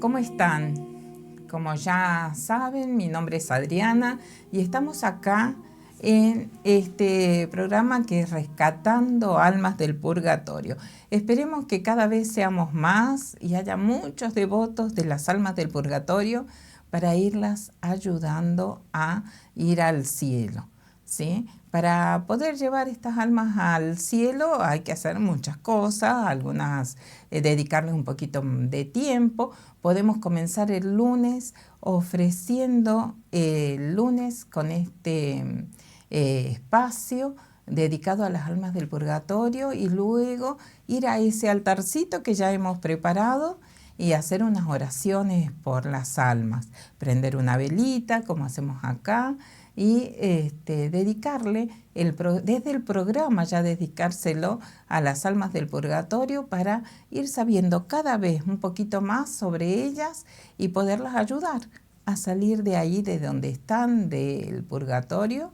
¿cómo están? Como ya saben, mi nombre es Adriana y estamos acá en este programa que es Rescatando Almas del Purgatorio. Esperemos que cada vez seamos más y haya muchos devotos de las almas del purgatorio para irlas ayudando a ir al cielo, ¿sí? Para poder llevar estas almas al cielo hay que hacer muchas cosas, algunas dedicarles un poquito de tiempo. Podemos comenzar el lunes ofreciendo el lunes con este espacio dedicado a las almas del purgatorio y luego ir a ese altarcito que ya hemos preparado y hacer unas oraciones por las almas, prender una velita como hacemos acá y dedicarle desde el programa ya dedicárselo a las almas del purgatorio para ir sabiendo cada vez un poquito más sobre ellas y poderlas ayudar a salir de ahí, de donde están, del purgatorio,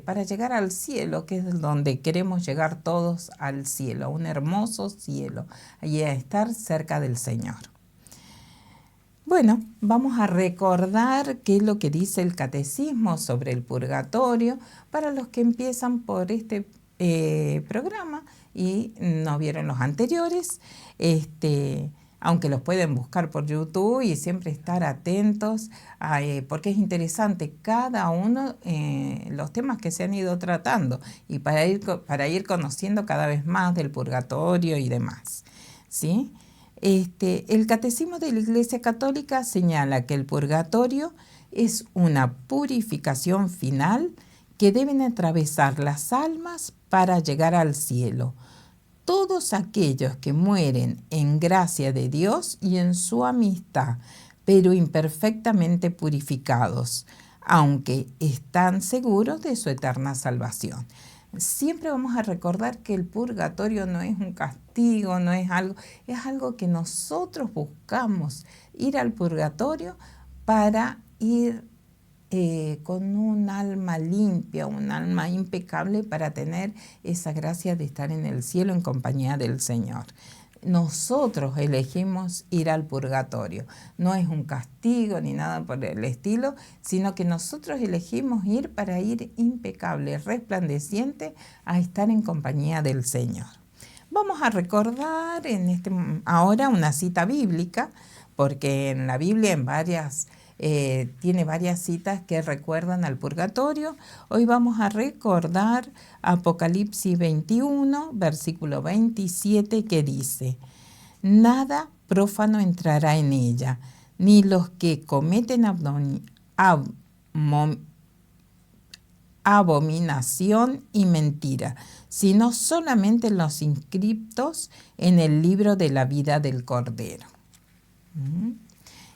para llegar al cielo, que es donde queremos llegar todos, al cielo, a un hermoso cielo, y a estar cerca del Señor. Bueno, vamos a recordar qué es lo que dice el catecismo sobre el purgatorio para los que empiezan por este programa y no vieron los anteriores, aunque los pueden buscar por YouTube y siempre estar atentos, porque es interesante cada uno los temas que se han ido tratando y para ir conociendo cada vez más del purgatorio y demás, ¿sí? El Catecismo de la Iglesia Católica señala que el purgatorio es una purificación final que deben atravesar las almas para llegar al cielo. Todos aquellos que mueren en gracia de Dios y en su amistad, pero imperfectamente purificados, aunque están seguros de su eterna salvación. Siempre vamos a recordar que el purgatorio no es un castigo, no es algo que nosotros buscamos, ir al purgatorio para ir con un alma limpia, un alma impecable para tener esa gracia de estar en el cielo en compañía del Señor. Nosotros elegimos ir al purgatorio. No es un castigo ni nada por el estilo, sino que nosotros elegimos ir para ir impecable, resplandeciente, a estar en compañía del Señor. Vamos a recordar ahora una cita bíblica, porque en la Biblia tiene varias citas que recuerdan al purgatorio. Hoy vamos a recordar Apocalipsis 21, versículo 27, que dice: nada prófano entrará en ella, ni los que cometen abominación y mentira, sino solamente los inscriptos en el libro de la vida del Cordero.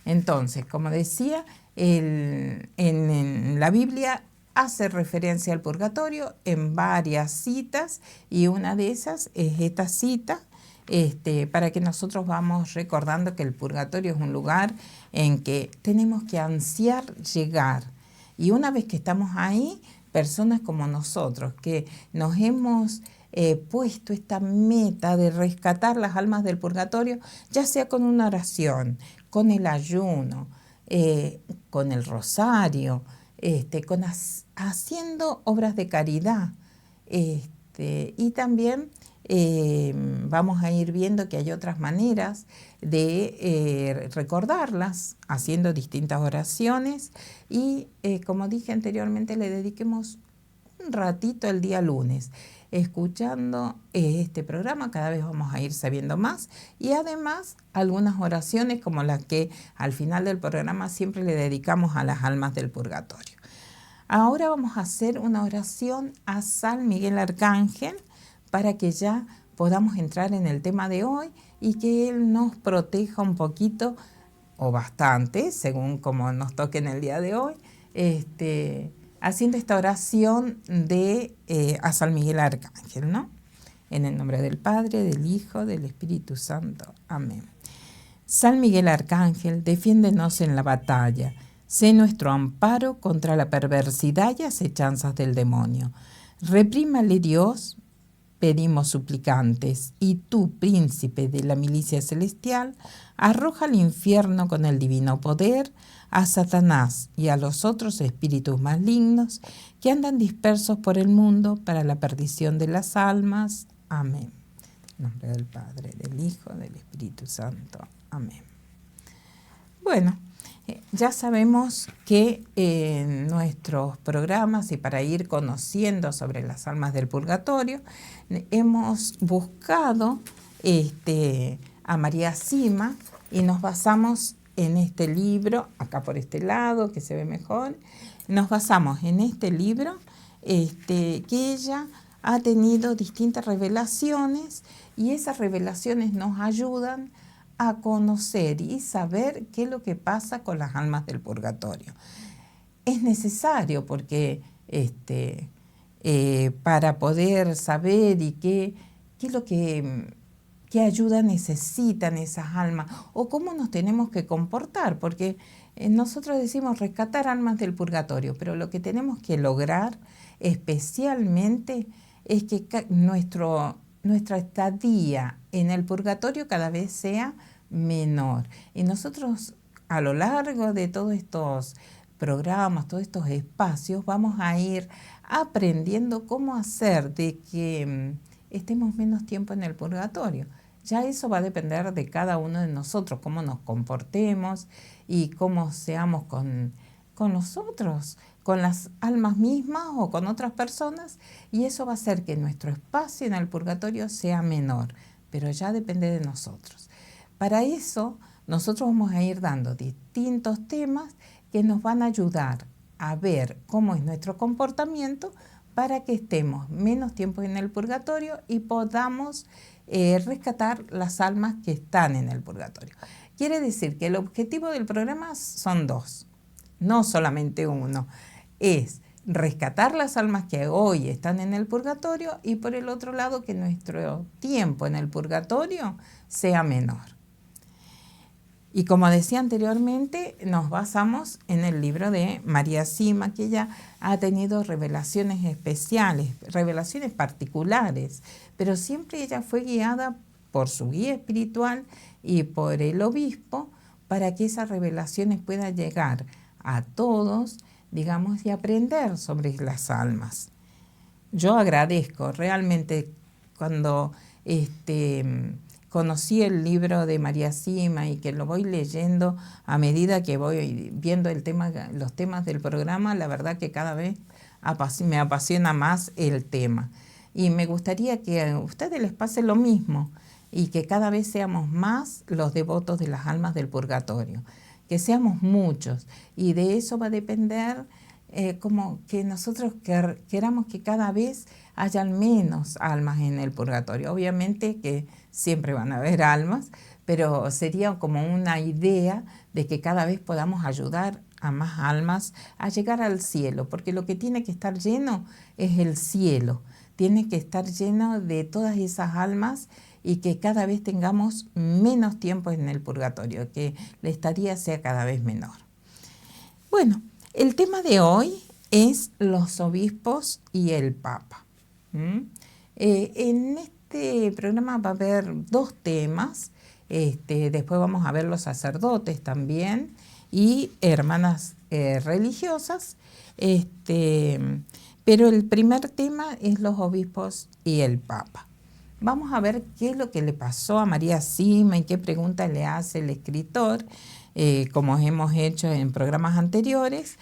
Entonces, como decía, en la Biblia hace referencia al purgatorio en varias citas y una de esas es esta cita, para que nosotros vamos recordando que el purgatorio es un lugar en que tenemos que ansiar llegar. Y una vez que estamos ahí, personas como nosotros que nos hemos puesto esta meta de rescatar las almas del purgatorio, ya sea con una oración, con el ayuno, con el rosario, haciendo obras de caridad. Y también vamos a ir viendo que hay otras maneras de recordarlas, haciendo distintas oraciones y, como dije anteriormente, le dediquemos un ratito el día lunes escuchando este programa. Cada vez vamos a ir sabiendo más y además algunas oraciones como las que al final del programa siempre le dedicamos a las almas del purgatorio. Ahora vamos a hacer una oración a San Miguel Arcángel para que ya podamos entrar en el tema de hoy y que él nos proteja un poquito o bastante, según como nos toque en el día de hoy, haciendo esta oración a San Miguel Arcángel, ¿no? En el nombre del Padre, del Hijo, del Espíritu Santo. Amén. San Miguel Arcángel, defiéndenos en la batalla. Sé nuestro amparo contra la perversidad y acechanzas del demonio. Reprímale Dios pedimos suplicantes, y tú, príncipe de la milicia celestial, arroja al infierno con el divino poder a Satanás y a los otros espíritus malignos que andan dispersos por el mundo para la perdición de las almas. Amén. En nombre del Padre, del Hijo, del Espíritu Santo. Amén. Bueno, ya sabemos que en nuestros programas y para ir conociendo sobre las almas del purgatorio, hemos buscado a María Sima y nos basamos en este libro, acá por este lado que se ve mejor, nos basamos en este libro que ella ha tenido distintas revelaciones y esas revelaciones nos ayudan a conocer y saber qué es lo que pasa con las almas del purgatorio. Es necesario porque para poder saber y qué es lo que qué ayuda necesitan esas almas o cómo nos tenemos que comportar, porque nosotros decimos rescatar almas del purgatorio, pero lo que tenemos que lograr especialmente es que nuestra estadía en el purgatorio cada vez sea menor. Y nosotros a lo largo de todos estos programas, todos estos espacios, vamos a ir aprendiendo cómo hacer de que estemos menos tiempo en el purgatorio. Ya eso va a depender de cada uno de nosotros, cómo nos comportemos y cómo seamos con nosotros, con las almas mismas o con otras personas, y eso va a hacer que nuestro espacio en el purgatorio sea menor, pero ya depende de nosotros. Para eso, nosotros vamos a ir dando distintos temas que nos van a ayudar a ver cómo es nuestro comportamiento para que estemos menos tiempo en el purgatorio y podamos rescatar las almas que están en el purgatorio. Quiere decir que el objetivo del programa son dos, no solamente uno. Es rescatar las almas que hoy están en el purgatorio y por el otro lado que nuestro tiempo en el purgatorio sea menor. Y como decía anteriormente, nos basamos en el libro de María Sima, que ella ha tenido revelaciones especiales, revelaciones particulares, pero siempre ella fue guiada por su guía espiritual y por el obispo para que esas revelaciones puedan llegar a todos, digamos, y aprender sobre las almas. Yo agradezco realmente cuando conocí el libro de María Sima y que lo voy leyendo a medida que voy viendo los temas del programa, la verdad que cada vez me apasiona más el tema. Y me gustaría que a ustedes les pase lo mismo y que cada vez seamos más los devotos de las almas del purgatorio, que seamos muchos. Y de eso va a depender como que nosotros queramos que cada vez hayan menos almas en el purgatorio. Obviamente que siempre van a haber almas, pero sería como una idea de que cada vez podamos ayudar a más almas a llegar al cielo, porque lo que tiene que estar lleno es el cielo, tiene que estar lleno de todas esas almas y que cada vez tengamos menos tiempo en el purgatorio, que la estadía sea cada vez menor. Bueno, el tema de hoy es los obispos y el Papa. En este programa va a haber dos temas, después vamos a ver los sacerdotes también y hermanas religiosas, pero el primer tema es los obispos y el Papa. Vamos a ver qué es lo que le pasó a María Sima y qué pregunta le hace el escritor, como hemos hecho en programas anteriores,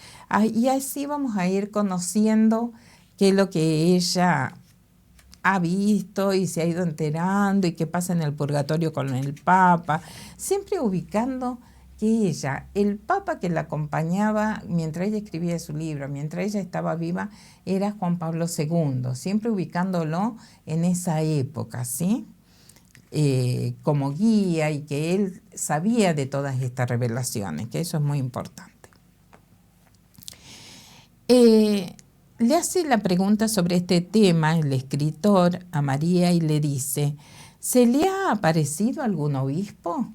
y así vamos a ir conociendo qué es lo que ella ha visto y se ha ido enterando y qué pasa en el purgatorio con el Papa, siempre ubicando que el Papa que la acompañaba mientras ella escribía su libro, mientras ella estaba viva, era Juan Pablo II, siempre ubicándolo en esa época, ¿sí? Como guía y que él sabía de todas estas revelaciones, que eso es muy importante. Le hace la pregunta sobre este tema el escritor a María y le dice, ¿se le ha aparecido algún obispo?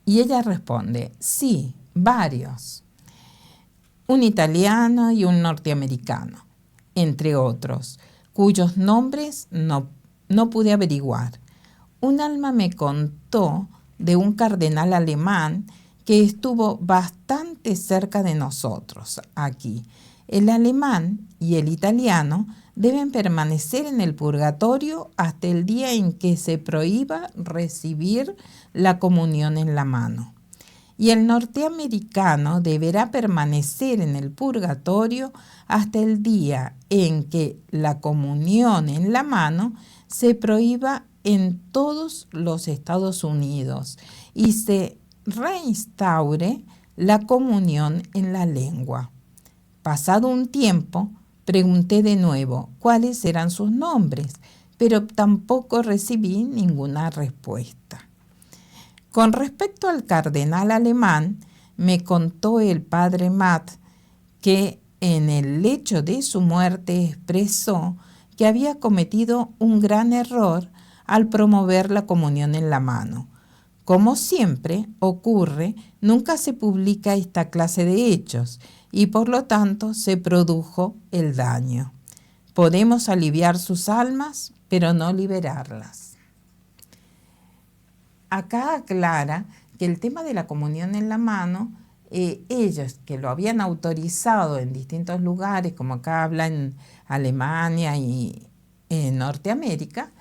Y ella responde, sí, varios. Un italiano y un norteamericano, entre otros. cuyos nombres no pude averiguar. Un alma me contó de un cardenal alemán que estuvo bastante cerca de nosotros aquí. El alemán y el italiano deben permanecer en el purgatorio hasta el día en que se prohíba recibir la comunión en la mano. Y el norteamericano deberá permanecer en el purgatorio hasta el día en que la comunión en la mano se prohíba en todos los Estados Unidos y se reinstaure la comunión en la lengua. Pasado un tiempo, pregunté de nuevo cuáles eran sus nombres, pero tampoco recibí ninguna respuesta. Con respecto al cardenal alemán, me contó el padre Matt que en el lecho de su muerte expresó que había cometido un gran error al promover la comunión en la mano. Como siempre ocurre, nunca se publica esta clase de hechos y por lo tanto se produjo el daño. Podemos aliviar sus almas, pero no liberarlas. Acá aclara que el tema de la comunión en la mano, ellos que lo habían autorizado en distintos lugares, como acá habla en Alemania y en Norteamérica,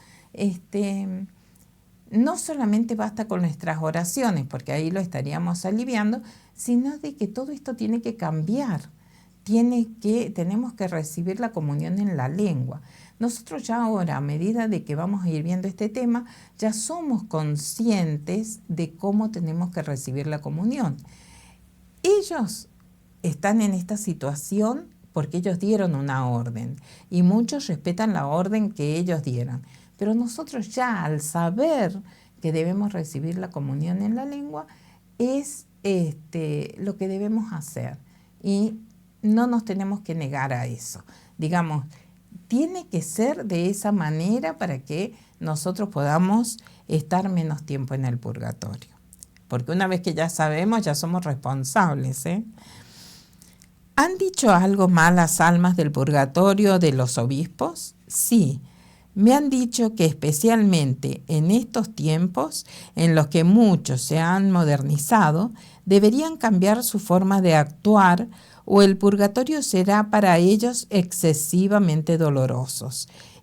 no solamente basta con nuestras oraciones, porque ahí lo estaríamos aliviando, sino de que todo esto tiene que cambiar. Tenemos que recibir la comunión en la lengua. Nosotros ya ahora, a medida de que vamos a ir viendo este tema, ya somos conscientes de cómo tenemos que recibir la comunión. Ellos están en esta situación porque ellos dieron una orden y muchos respetan la orden que ellos dieron. Pero nosotros ya al saber que debemos recibir la comunión en la lengua es lo que debemos hacer y no nos tenemos que negar a eso. Digamos, tiene que ser de esa manera para que nosotros podamos estar menos tiempo en el purgatorio. Porque una vez que ya sabemos, ya somos responsables, ¿eh? ¿Han dicho algo mal las almas del purgatorio de los obispos? Sí. Me han dicho que especialmente en estos tiempos en los que muchos se han modernizado, deberían cambiar su forma de actuar o el purgatorio será para ellos excesivamente doloroso,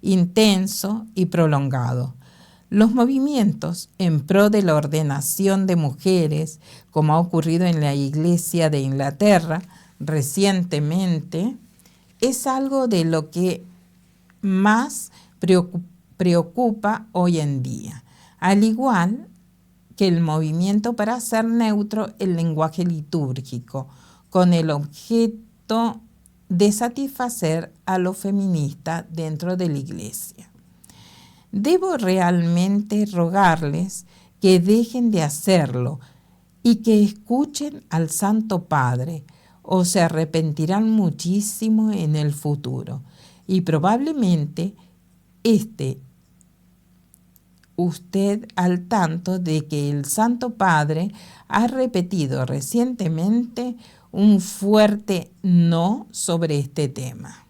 intenso y prolongado. Los movimientos en pro de la ordenación de mujeres, como ha ocurrido en la Iglesia de Inglaterra recientemente, es algo de lo que más preocupa hoy en día, al igual que el movimiento para hacer neutro el lenguaje litúrgico, con el objeto de satisfacer a los feministas dentro de la Iglesia. Debo realmente rogarles que dejen de hacerlo y que escuchen al Santo Padre, o se arrepentirán muchísimo en el futuro, y probablemente usted al tanto de que el Santo Padre ha repetido recientemente un fuerte no sobre este tema.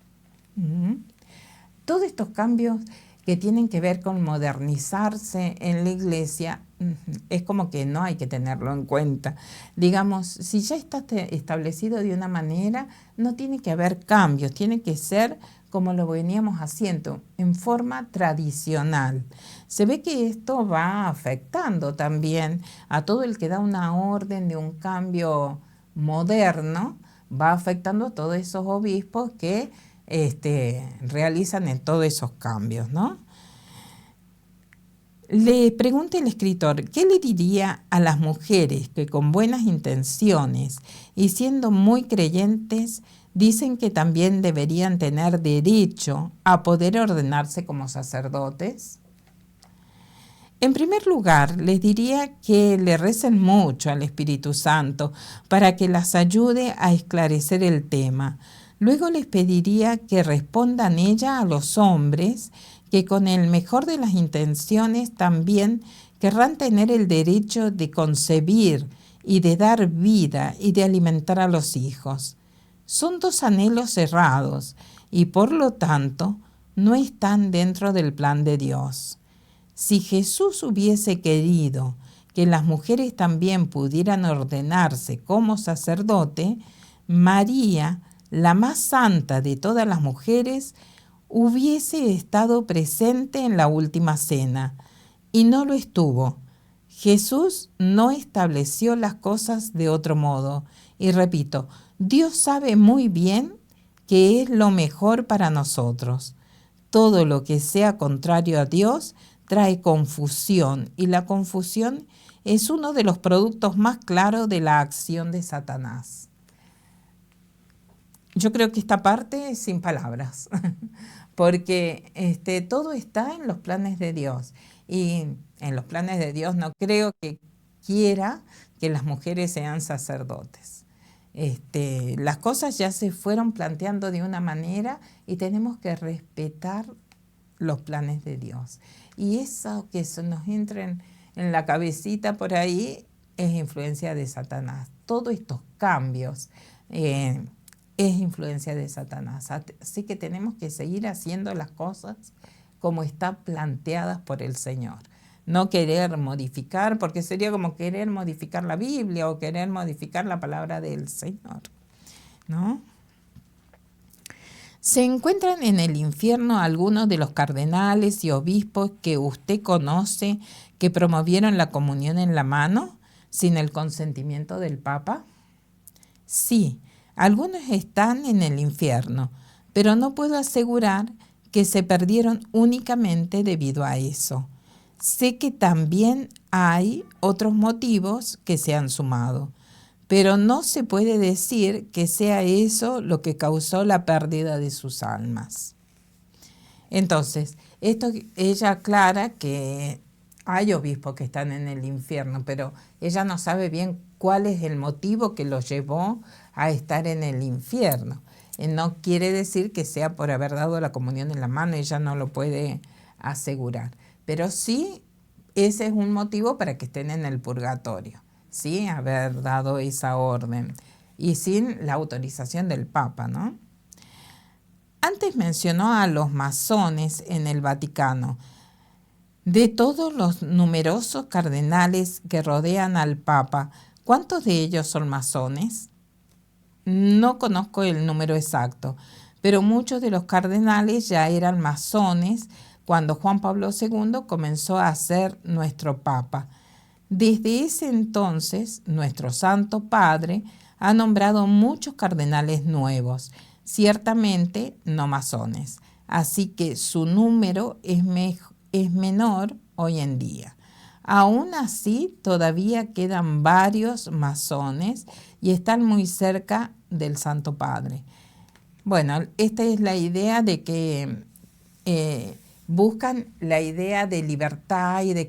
Todos estos cambios que tienen que ver con modernizarse en la Iglesia, es como que no hay que tenerlo en cuenta. Digamos, si ya está establecido de una manera, no tiene que haber cambios, tiene que ser como lo veníamos haciendo, en forma tradicional. Se ve que esto va afectando también a todo el que da una orden de un cambio moderno, va afectando a todos esos obispos que realizan en todos esos cambios, ¿no? Le pregunta el escritor, ¿qué le diría a las mujeres que con buenas intenciones y siendo muy creyentes dicen que también deberían tener derecho a poder ordenarse como sacerdotes? En primer lugar, les diría que le recen mucho al Espíritu Santo para que las ayude a esclarecer el tema. Luego les pediría que respondan ella a los hombres que con el mejor de las intenciones también querrán tener el derecho de concebir y de dar vida y de alimentar a los hijos. Son dos anhelos cerrados y por lo tanto no están dentro del plan de Dios. Si Jesús hubiese querido que las mujeres también pudieran ordenarse como sacerdote, María, la más santa de todas las mujeres, hubiese estado presente en la última cena, y no lo estuvo. Jesús no estableció las cosas de otro modo. Y repito, Dios sabe muy bien qué es lo mejor para nosotros. Todo lo que sea contrario a Dios trae confusión, y la confusión es uno de los productos más claros de la acción de Satanás. Yo creo que esta parte es sin palabras, porque todo está en los planes de Dios. Y en los planes de Dios no creo que quiera que las mujeres sean sacerdotes. Las cosas ya se fueron planteando de una manera y tenemos que respetar los planes de Dios. Y eso que se nos entra en la cabecita por ahí es influencia de Satanás. Todos estos cambios es influencia de Satanás. Así que tenemos que seguir haciendo las cosas como están planteadas por el Señor. No querer modificar, porque sería como querer modificar la Biblia o querer modificar la palabra del Señor, ¿no? ¿Se encuentran en el infierno algunos de los cardenales y obispos que usted conoce que promovieron la comunión en la mano sin el consentimiento del Papa? Sí, algunos están en el infierno, pero no puedo asegurar que se perdieron únicamente debido a eso. Sé que también hay otros motivos que se han sumado, pero no se puede decir que sea eso lo que causó la pérdida de sus almas. Entonces, ella aclara que hay obispos que están en el infierno, pero ella no sabe bien cuál es el motivo que los llevó a estar en el infierno. No quiere decir que sea por haber dado la comunión en la mano, ella no lo puede asegurar. Pero sí, ese es un motivo para que estén en el purgatorio, ¿sí? Haber dado esa orden y sin la autorización del Papa, ¿no? Antes mencionó a los masones en el Vaticano. De todos los numerosos cardenales que rodean al Papa, ¿cuántos de ellos son masones? No conozco el número exacto, pero muchos de los cardenales ya eran masones cuando Juan Pablo II comenzó a ser nuestro Papa. Desde ese entonces, nuestro Santo Padre ha nombrado muchos cardenales nuevos, ciertamente no masones, así que su número es menor hoy en día. Aún así, todavía quedan varios masones y están muy cerca del Santo Padre. Bueno, esta es la idea de que buscan la idea de libertad y de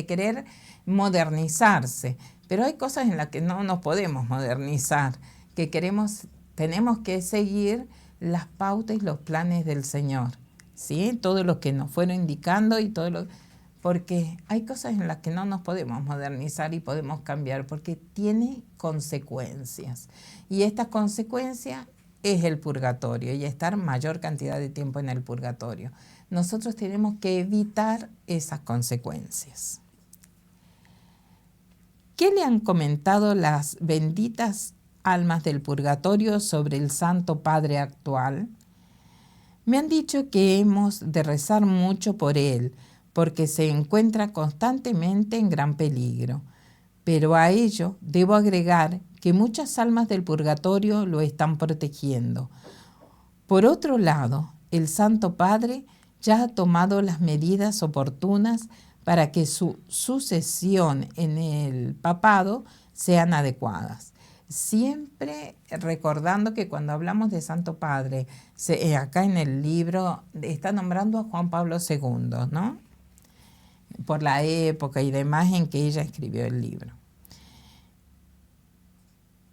querer modernizarse. Pero hay cosas en las que no nos podemos modernizar, que tenemos que seguir las pautas y los planes del Señor, ¿sí? Todo lo que nos fueron indicando y porque hay cosas en las que no nos podemos modernizar y podemos cambiar porque tiene consecuencias. Y estas consecuencias es el purgatorio y estar mayor cantidad de tiempo en el purgatorio. Nosotros tenemos que evitar esas consecuencias. ¿Qué le han comentado las benditas almas del purgatorio sobre el Santo Padre actual? Me han dicho que hemos de rezar mucho por él, porque se encuentra constantemente en gran peligro. Pero a ello debo agregar que muchas almas del purgatorio lo están protegiendo. Por otro lado, el Santo Padre ya ha tomado las medidas oportunas para que su sucesión en el papado sean adecuadas. Siempre recordando que cuando hablamos de Santo Padre, acá en el libro está nombrando a Juan Pablo II, ¿no? Por la época y demás en que ella escribió el libro.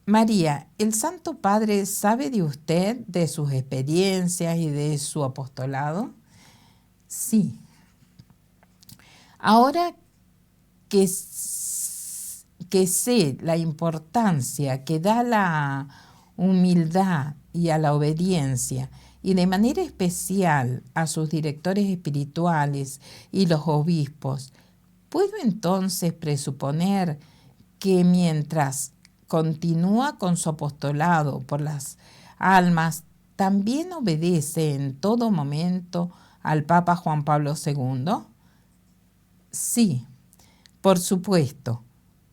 María, ¿el Santo Padre sabe de usted, de sus experiencias y de su apostolado? Sí. Ahora que sé la importancia que da la humildad y a la obediencia y de manera especial a sus directores espirituales y los obispos, ¿puedo entonces presuponer que mientras continúa con su apostolado por las almas, también obedece en todo momento al Papa Juan Pablo II? Sí, por supuesto.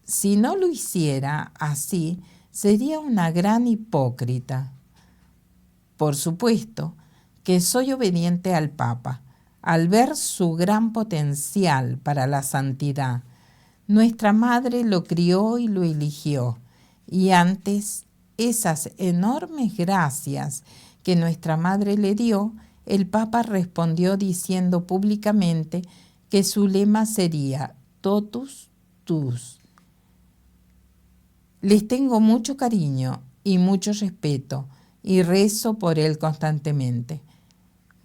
Si no lo hiciera así, sería una gran hipócrita. Por supuesto que soy obediente al Papa, al ver su gran potencial para la santidad. Nuestra madre lo crió y lo eligió, y antes esas enormes gracias que nuestra madre le dio, el Papa respondió diciendo públicamente que su lema sería Totus Tuus. Les tengo mucho cariño y mucho respeto y rezo por él constantemente.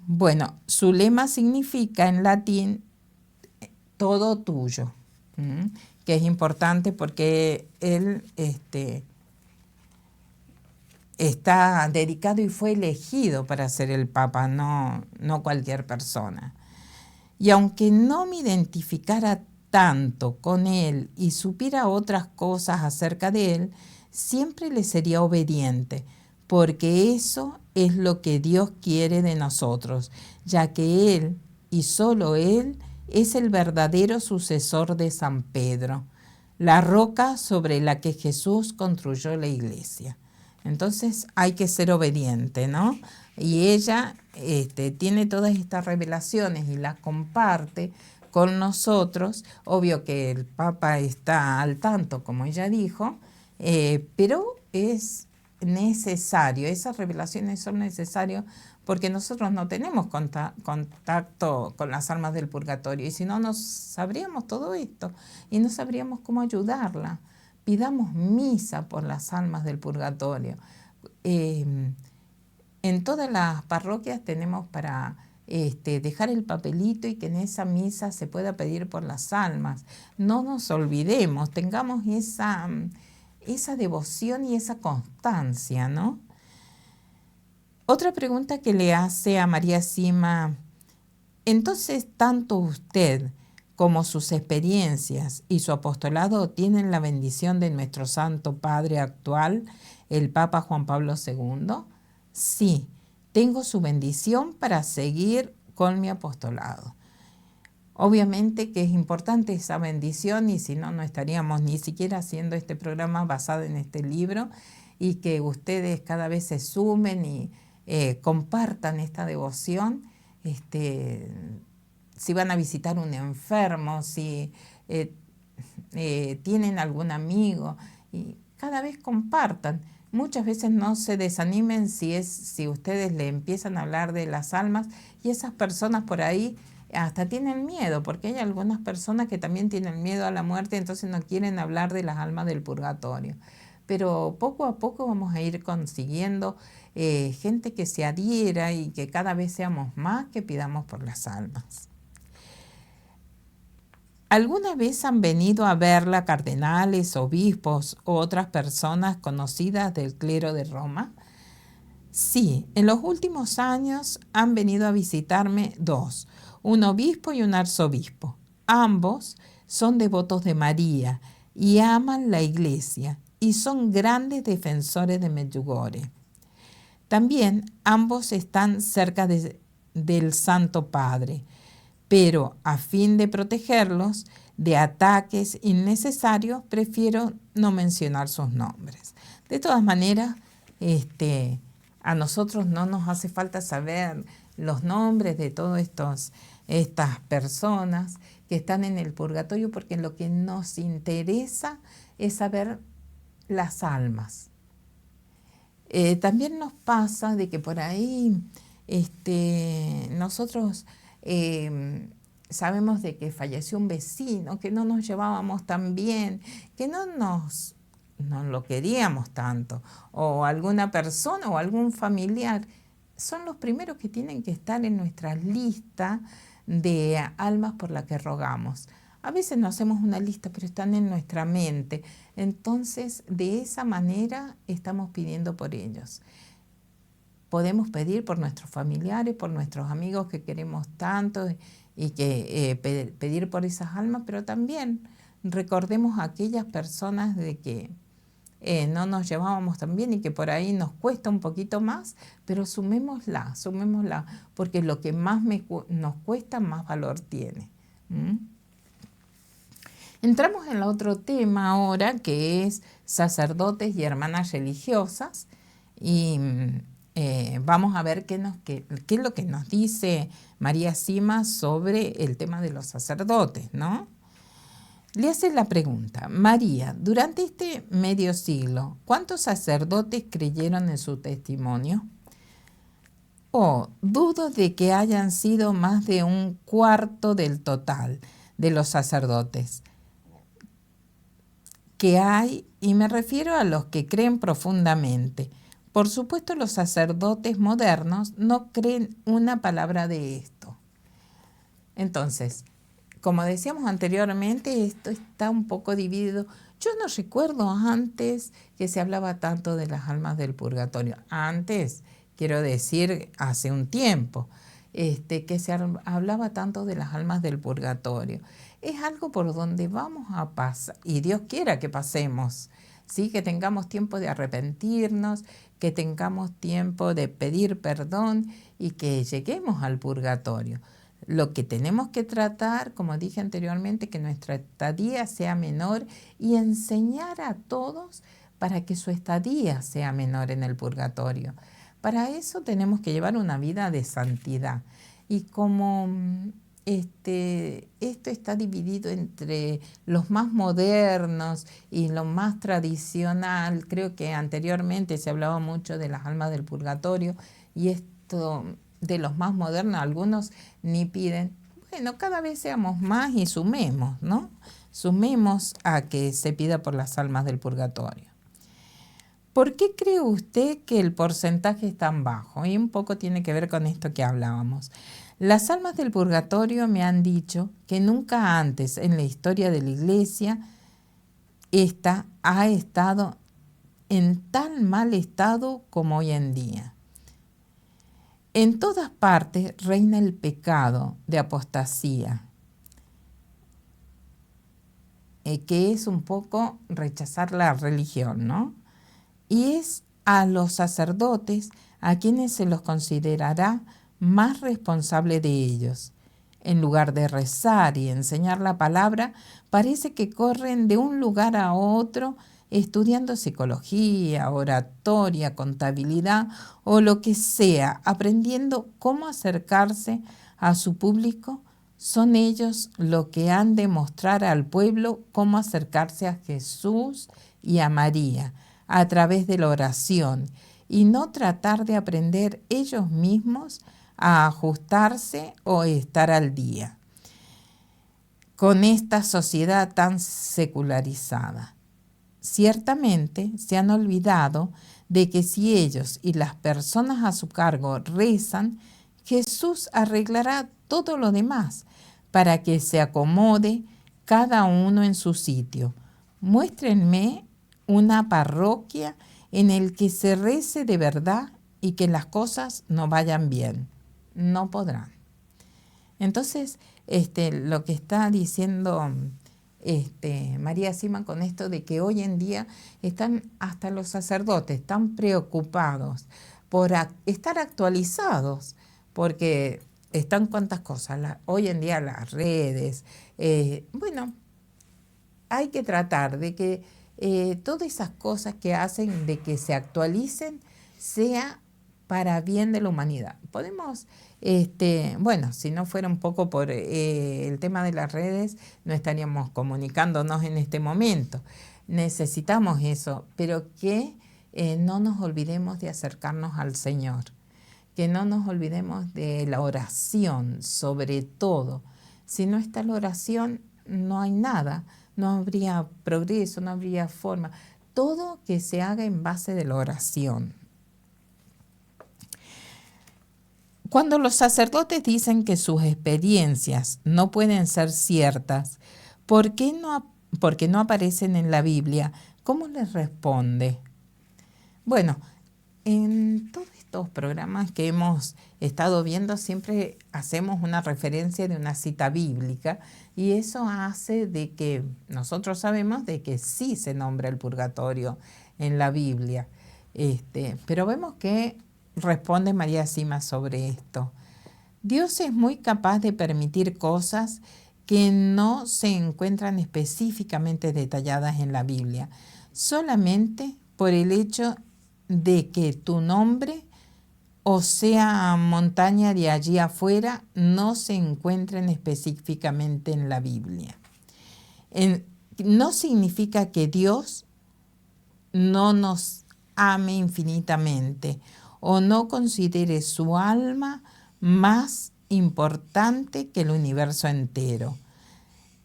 Bueno, su lema significa en latín todo tuyo, que es importante porque él está dedicado y fue elegido para ser el Papa, no cualquier persona. Y aunque no me identificara tanto con él y supiera otras cosas acerca de él, siempre le sería obediente, porque eso es lo que Dios quiere de nosotros, ya que él, y solo él, es el verdadero sucesor de San Pedro, la roca sobre la que Jesús construyó la iglesia. Entonces hay que ser obediente, ¿no? Y ella tiene todas estas revelaciones y las comparte con nosotros. Obvio que el Papa está al tanto, como ella dijo, pero es necesario, esas revelaciones son necesarias porque nosotros no tenemos contacto con las almas del purgatorio y si no, no sabríamos todo esto y no sabríamos cómo ayudarla. Pidamos misa por las almas del purgatorio. En todas las parroquias tenemos para dejar el papelito y que en esa misa se pueda pedir por las almas. No nos olvidemos, tengamos esa devoción y esa constancia, ¿no? Otra pregunta que le hace a María Sima: entonces, tanto usted como sus experiencias y su apostolado tienen la bendición de nuestro Santo Padre actual, el Papa Juan Pablo II. Sí, tengo su bendición para seguir con mi apostolado. Obviamente que es importante esa bendición y si no, no estaríamos ni siquiera haciendo este programa basado en este libro y que ustedes cada vez se sumen y compartan esta devoción. Si van a visitar un enfermo, si tienen algún amigo, y cada vez compartan. Muchas veces no se desanimen si ustedes le empiezan a hablar de las almas y esas personas por ahí hasta tienen miedo, porque hay algunas personas que también tienen miedo a la muerte, entonces no quieren hablar de las almas del purgatorio. Pero poco a poco vamos a ir consiguiendo gente que se adhiera y que cada vez seamos más que pidamos por las almas. ¿Alguna vez han venido a verla cardenales, obispos u otras personas conocidas del clero de Roma? Sí, en los últimos años han venido a visitarme dos, un obispo y un arzobispo. Ambos son devotos de María y aman la iglesia y son grandes defensores de Medjugorje. También ambos están cerca del Santo Padre, pero a fin de protegerlos de ataques innecesarios, prefiero no mencionar sus nombres. De todas maneras, a nosotros no nos hace falta saber los nombres de todas estas personas que están en el purgatorio, porque lo que nos interesa es saber las almas. También nos pasa de que por ahí nosotros sabemos de que falleció un vecino, que no nos llevábamos tan bien, que no lo queríamos tanto, o alguna persona o algún familiar. Son los primeros que tienen que estar en nuestra lista de almas por las que rogamos. A veces no hacemos una lista, pero están en nuestra mente. Entonces, de esa manera estamos pidiendo por ellos. podemos pedir por nuestros familiares, por nuestros amigos que queremos tanto y que pedir por esas almas, pero también recordemos a aquellas personas de que no nos llevábamos tan bien y que por ahí nos cuesta un poquito más, pero sumémosla, porque lo que más nos cuesta, más valor tiene. Entramos en el otro tema ahora, que es sacerdotes y hermanas religiosas, y vamos a ver qué es lo que nos dice María Sima sobre el tema de los sacerdotes, ¿no? Le hace la pregunta: María, durante este medio siglo, ¿cuántos sacerdotes creyeron en su testimonio? Dudo de que hayan sido más de un cuarto del total de los sacerdotes que hay, y me refiero a los que creen profundamente. Por supuesto, los sacerdotes modernos no creen una palabra de esto. Entonces, como decíamos anteriormente, esto está un poco dividido. Yo no recuerdo antes que se hablaba tanto de las almas del purgatorio. Antes, quiero decir, hace un tiempo, que se hablaba tanto de las almas del purgatorio. Es algo por donde vamos a pasar, y Dios quiera que pasemos, ¿sí? Que tengamos tiempo de arrepentirnos, que tengamos tiempo de pedir perdón y que lleguemos al purgatorio. Lo que tenemos que tratar, como dije anteriormente, que nuestra estadía sea menor y enseñar a todos para que su estadía sea menor en el purgatorio. Para eso tenemos que llevar una vida de santidad. Y como esto está dividido entre los más modernos y lo más tradicional, creo que anteriormente se hablaba mucho de las almas del purgatorio, y esto de los más modernos, algunos ni piden. Bueno, cada vez seamos más y sumemos, ¿no? Sumemos a que se pida por las almas del purgatorio. ¿Por qué cree usted que el porcentaje es tan bajo? Y un poco tiene que ver con esto que hablábamos. Las almas del purgatorio me han dicho que nunca antes en la historia de la Iglesia esta ha estado en tan mal estado como hoy en día. En todas partes reina el pecado de apostasía, que es un poco rechazar la religión, ¿no? Y es a los sacerdotes a quienes se los considerará más responsable de ellos. En lugar de rezar y enseñar la palabra, parece que corren de un lugar a otro estudiando psicología, oratoria, contabilidad o lo que sea, aprendiendo cómo acercarse a su público. Son ellos los que han de mostrar al pueblo cómo acercarse a Jesús y a María a través de la oración, y no tratar de aprender ellos mismos a ajustarse o estar al día con esta sociedad tan secularizada. Ciertamente se han olvidado de que si ellos y las personas a su cargo rezan, Jesús arreglará todo lo demás para que se acomode cada uno en su sitio. Muéstrenme una parroquia en el que se rece de verdad y que las cosas no vayan bien. No podrán. Entonces, lo que está diciendo María Sima con esto de que hoy en día están hasta los sacerdotes tan preocupados por estar actualizados, porque están cuantas cosas, hoy en día las redes, bueno, hay que tratar de que todas esas cosas que hacen de que se actualicen sea para bien de la humanidad. Podemos, bueno, si no fuera un poco por el tema de las redes, no estaríamos comunicándonos en este momento. Necesitamos eso, pero que no nos olvidemos de acercarnos al Señor, que no nos olvidemos de la oración, sobre todo. Si no está la oración, no hay nada. No habría progreso, no habría forma. Todo que se haga en base de la oración. Cuando los sacerdotes dicen que sus experiencias no pueden ser ciertas, porque no aparecen en la Biblia, ¿cómo les responde? Bueno, en todos estos programas que hemos estado viendo siempre hacemos una referencia de una cita bíblica y eso hace de que nosotros sabemos de que sí se nombra el purgatorio en la Biblia. Pero vemos que responde María Sima sobre esto. Dios es muy capaz de permitir cosas que no se encuentran específicamente detalladas en la Biblia, solamente por el hecho de que tu nombre, o sea, montaña de allí afuera, no se encuentren específicamente en la Biblia. No significa que Dios no nos ame infinitamente o no considere su alma más importante que el universo entero.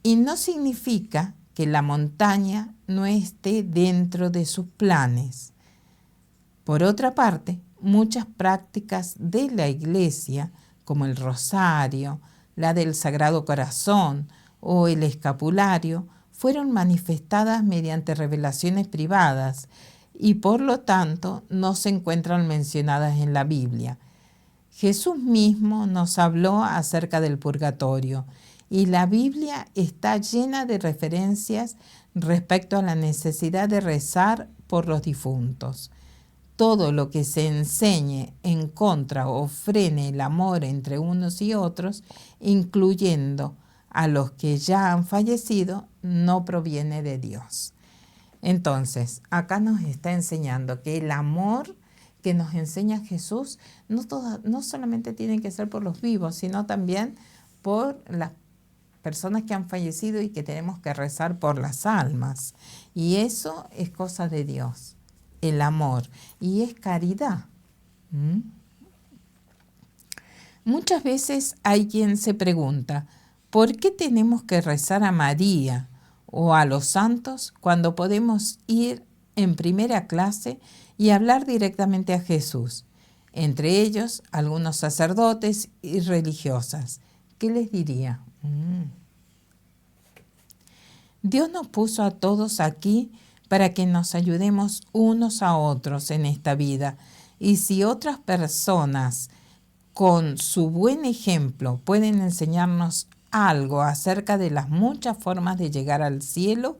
Y no significa que la montaña no esté dentro de sus planes. Por otra parte, muchas prácticas de la Iglesia, como el rosario, la del Sagrado Corazón o el escapulario, fueron manifestadas mediante revelaciones privadas y por lo tanto no se encuentran mencionadas en la Biblia. Jesús mismo nos habló acerca del purgatorio y la Biblia está llena de referencias respecto a la necesidad de rezar por los difuntos. Todo lo que se enseñe en contra o frene el amor entre unos y otros, incluyendo a los que ya han fallecido, no proviene de Dios. Entonces, acá nos está enseñando que el amor que nos enseña Jesús no solamente tiene que ser por los vivos, sino también por las personas que han fallecido y que tenemos que rezar por las almas. Y eso es cosa de Dios, el amor, y es caridad. Muchas veces hay quien se pregunta, ¿por qué tenemos que rezar a María o a los santos cuando podemos ir en primera clase y hablar directamente a Jesús? Entre ellos, algunos sacerdotes y religiosas. ¿Qué les diría? Dios nos puso a todos aquí para que nos ayudemos unos a otros en esta vida. Y si otras personas con su buen ejemplo pueden enseñarnos algo acerca de las muchas formas de llegar al cielo,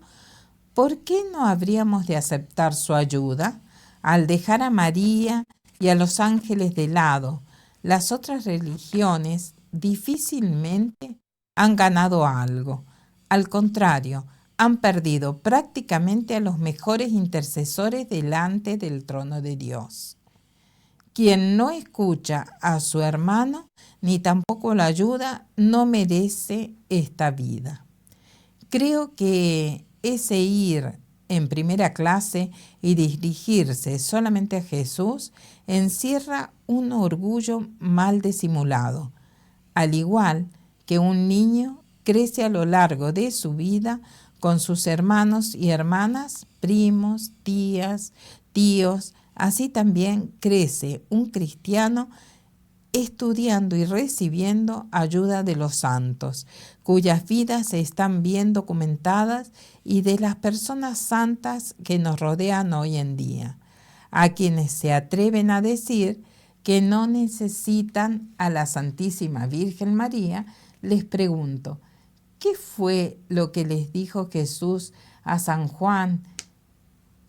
¿por qué no habríamos de aceptar su ayuda? Al dejar a María y a los ángeles de lado, las otras religiones difícilmente han ganado algo. Al contrario, han perdido prácticamente a los mejores intercesores delante del trono de Dios. Quien no escucha a su hermano ni tampoco lo ayuda, no merece esta vida. Creo que ese ir en primera clase y dirigirse solamente a Jesús encierra un orgullo mal disimulado. Al igual que un niño crece a lo largo de su vida con sus hermanos y hermanas, primos, tías, tíos, así también crece un cristiano estudiando y recibiendo ayuda de los santos, cuyas vidas están bien documentadas, y de las personas santas que nos rodean hoy en día, a quienes se atreven a decir que no necesitan a la Santísima Virgen María. Les pregunto, ¿qué fue lo que les dijo Jesús a San Juan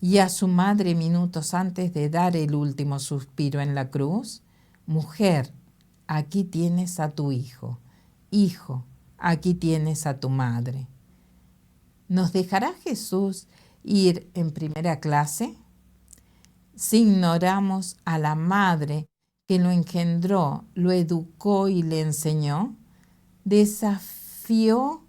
y a su madre minutos antes de dar el último suspiro en la cruz? Mujer, aquí tienes a tu hijo. Hijo, aquí tienes a tu madre. ¿Nos dejará Jesús ir en primera clase? Si ignoramos a la madre que lo engendró, lo educó y le enseñó, desafió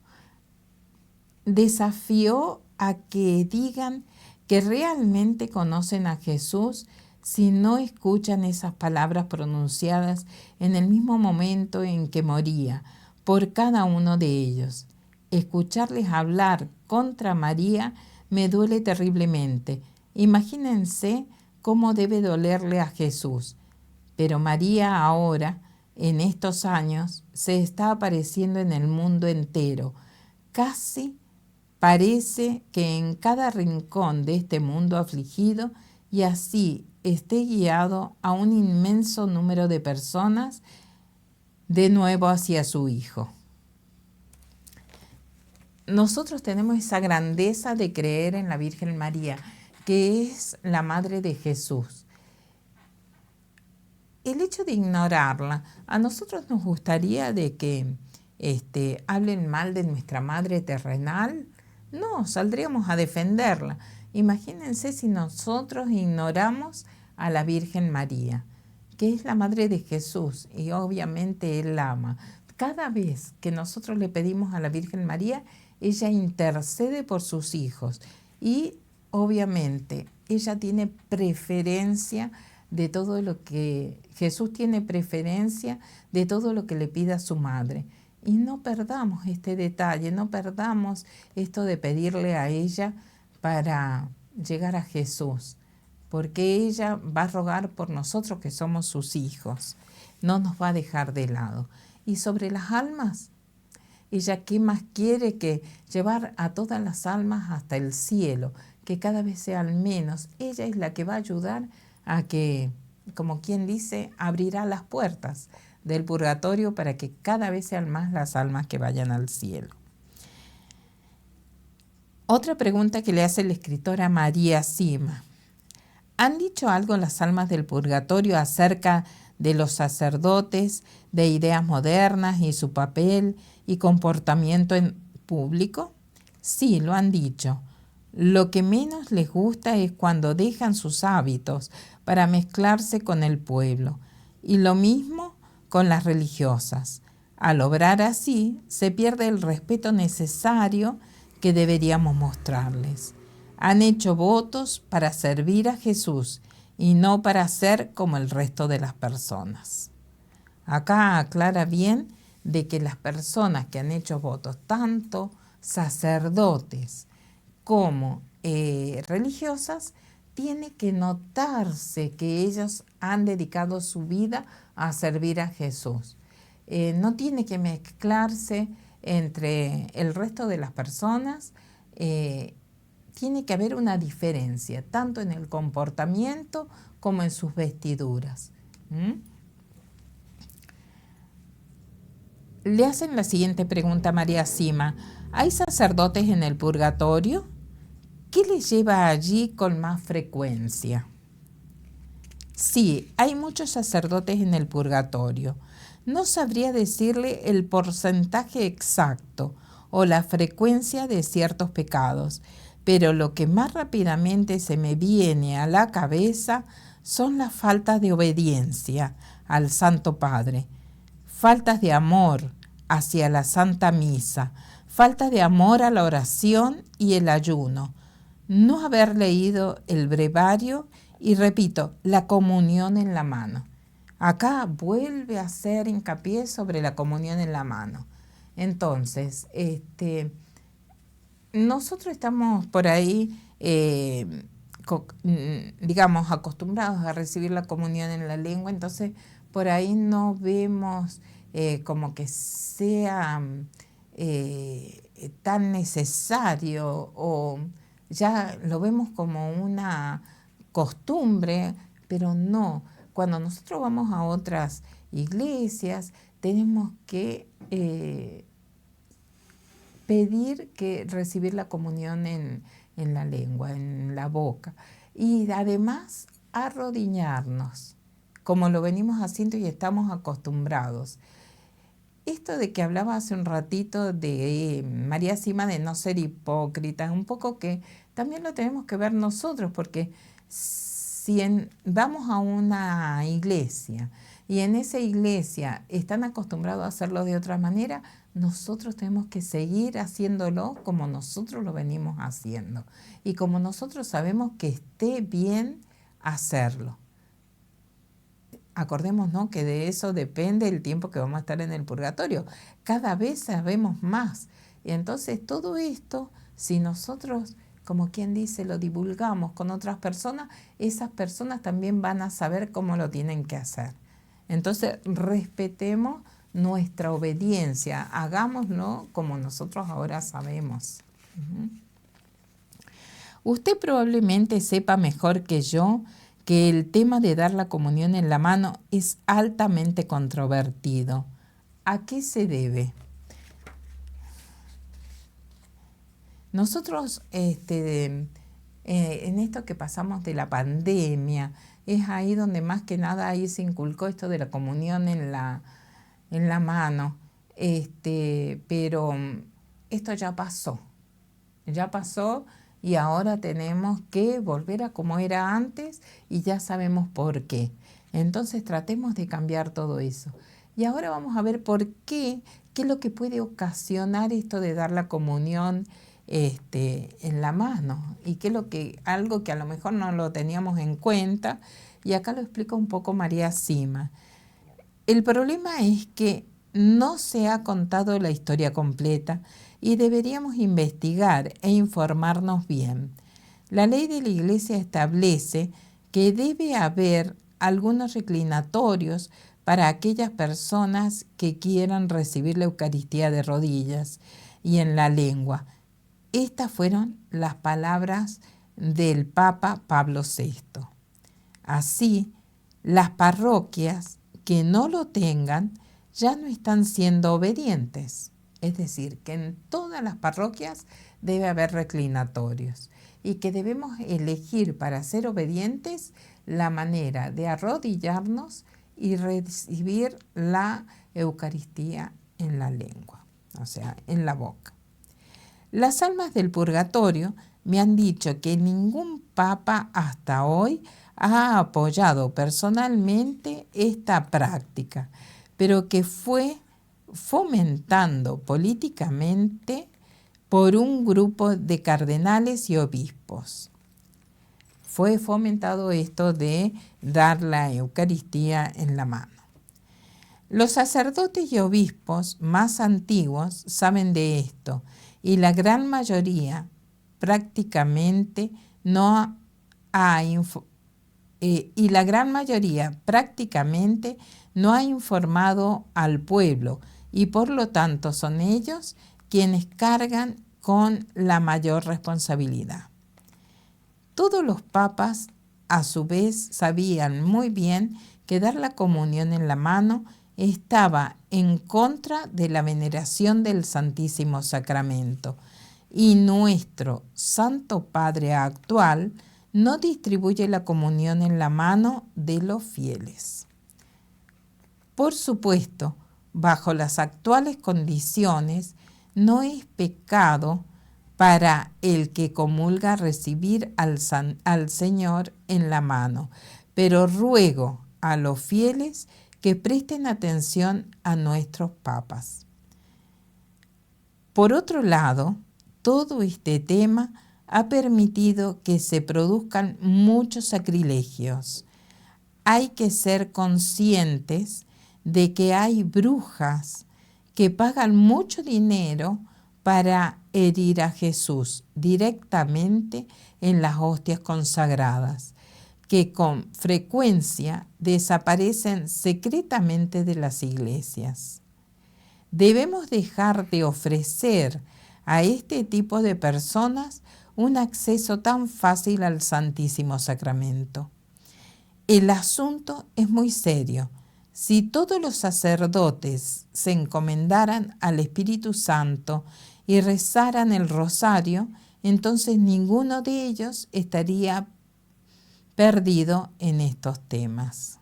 a que digan que realmente conocen a Jesús si no escuchan esas palabras pronunciadas en el mismo momento en que moría por cada uno de ellos. Escucharles hablar contra María me duele terriblemente. Imagínense cómo debe dolerle a Jesús. Pero María ahora, en estos años, se está apareciendo en el mundo entero. Casi parece que en cada rincón de este mundo afligido, y así esté guiado a un inmenso número de personas de nuevo hacia su Hijo. Nosotros tenemos esa grandeza de creer en la Virgen María, que es la Madre de Jesús. El hecho de ignorarla, a nosotros nos gustaría de que hablen mal de nuestra Madre terrenal. No, saldríamos a defenderla. Imagínense si nosotros ignoramos a la Virgen María, que es la Madre de Jesús y obviamente Él la ama. Cada vez que nosotros le pedimos a la Virgen María, ella intercede por sus hijos y obviamente ella tiene preferencia de todo lo que Jesús tiene preferencia de todo lo que le pida a su madre. Y no perdamos este detalle, no perdamos esto de pedirle a ella para llegar a Jesús, porque ella va a rogar por nosotros que somos sus hijos, no nos va a dejar de lado. Y sobre las almas, ella qué más quiere que llevar a todas las almas hasta el cielo, que cada vez sean menos. Ella es la que va a ayudar a que, como quien dice, abrirá las puertas del purgatorio para que cada vez sean más las almas que vayan al cielo. Otra pregunta que le hace la escritora María Sima. ¿Han dicho algo las almas del purgatorio acerca de los sacerdotes, de ideas modernas y su papel y comportamiento en público? Sí, lo han dicho. Lo que menos les gusta es cuando dejan sus hábitos para mezclarse con el pueblo. Y lo mismo con las religiosas. Al obrar así, se pierde el respeto necesario que deberíamos mostrarles. Han hecho votos para servir a Jesús y no para ser como el resto de las personas. Acá aclara bien de que las personas que han hecho votos, tanto sacerdotes como religiosas, tiene que notarse que ellos han dedicado su vida a servir a Jesús. No tiene que mezclarse entre el resto de las personas. Tiene que haber una diferencia, tanto en el comportamiento como en sus vestiduras. Le hacen la siguiente pregunta a María Sima. ¿Hay sacerdotes en el purgatorio? ¿Qué les lleva allí con más frecuencia? Sí, hay muchos sacerdotes en el purgatorio. No sabría decirle el porcentaje exacto o la frecuencia de ciertos pecados, pero lo que más rápidamente se me viene a la cabeza son las faltas de obediencia al Santo Padre, faltas de amor hacia la Santa Misa, falta de amor a la oración y el ayuno, no haber leído el breviario y, repito, la comunión en la mano. Acá vuelve a hacer hincapié sobre la comunión en la mano. Entonces, nosotros estamos por ahí, digamos, acostumbrados a recibir la comunión en la lengua, entonces por ahí no vemos como que sea tan necesario, o ya lo vemos como una costumbre, pero no. Cuando nosotros vamos a otras iglesias, tenemos que pedir que recibir la comunión en la lengua, en la boca. Y además arrodillarnos, como lo venimos haciendo y estamos acostumbrados. Esto de que hablaba hace un ratito de María Sima, de no ser hipócrita, un poco que también lo tenemos que ver nosotros, porque si vamos a una iglesia y en esa iglesia están acostumbrados a hacerlo de otra manera, nosotros tenemos que seguir haciéndolo como nosotros lo venimos haciendo y como nosotros sabemos que esté bien hacerlo. Acordémonos que de eso depende el tiempo que vamos a estar en el purgatorio. Cada vez sabemos más. Y entonces todo esto, si nosotros, como quien dice, lo divulgamos con otras personas, esas personas también van a saber cómo lo tienen que hacer. Entonces respetemos nuestra obediencia, hagámoslo como nosotros ahora sabemos. Usted probablemente sepa mejor que yo que el tema de dar la comunión en la mano es altamente controvertido. ¿A qué se debe? Nosotros, en esto que pasamos de la pandemia, es ahí donde más que nada ahí se inculcó esto de la comunión en la mano. Pero esto ya pasó y ahora tenemos que volver a como era antes y ya sabemos por qué. Entonces tratemos de cambiar todo eso. Y ahora vamos a ver por qué es lo que puede ocasionar esto de dar la comunión en la mano y qué es algo que a lo mejor no lo teníamos en cuenta, y acá lo explica un poco María Sima. El problema es que no se ha contado la historia completa y deberíamos investigar e informarnos bien. La ley de la Iglesia establece que debe haber algunos reclinatorios para aquellas personas que quieran recibir la Eucaristía de rodillas y en la lengua. Estas fueron las palabras del Papa Pablo VI. Así, las parroquias que no lo tengan ya no están siendo obedientes. Es decir, que en todas las parroquias debe haber reclinatorios y que debemos elegir para ser obedientes la manera de arrodillarnos y recibir la Eucaristía en la lengua, o sea, en la boca. Las almas del purgatorio me han dicho que ningún papa hasta hoy ha apoyado personalmente esta práctica, pero que fue fomentando políticamente por un grupo de cardenales y obispos. Fue fomentado esto de dar la Eucaristía en la mano. Los sacerdotes y obispos más antiguos saben de esto y la gran mayoría prácticamente no ha informado al pueblo y por lo tanto son ellos quienes cargan con la mayor responsabilidad. Todos los papas a su vez sabían muy bien que dar la comunión en la mano estaba en contra de la veneración del Santísimo Sacramento y nuestro Santo Padre actual no distribuye la comunión en la mano de los fieles. Por supuesto, bajo las actuales condiciones, no es pecado para el que comulga recibir al Señor en la mano, pero ruego a los fieles que presten atención a nuestros papas. Por otro lado, todo este tema ha permitido que se produzcan muchos sacrilegios. Hay que ser conscientes de que hay brujas que pagan mucho dinero para herir a Jesús directamente en las hostias consagradas, que con frecuencia desaparecen secretamente de las iglesias. Debemos dejar de ofrecer a este tipo de personas un acceso tan fácil al Santísimo Sacramento. El asunto es muy serio. Si todos los sacerdotes se encomendaran al Espíritu Santo y rezaran el rosario, entonces ninguno de ellos estaría perdido en estos temas.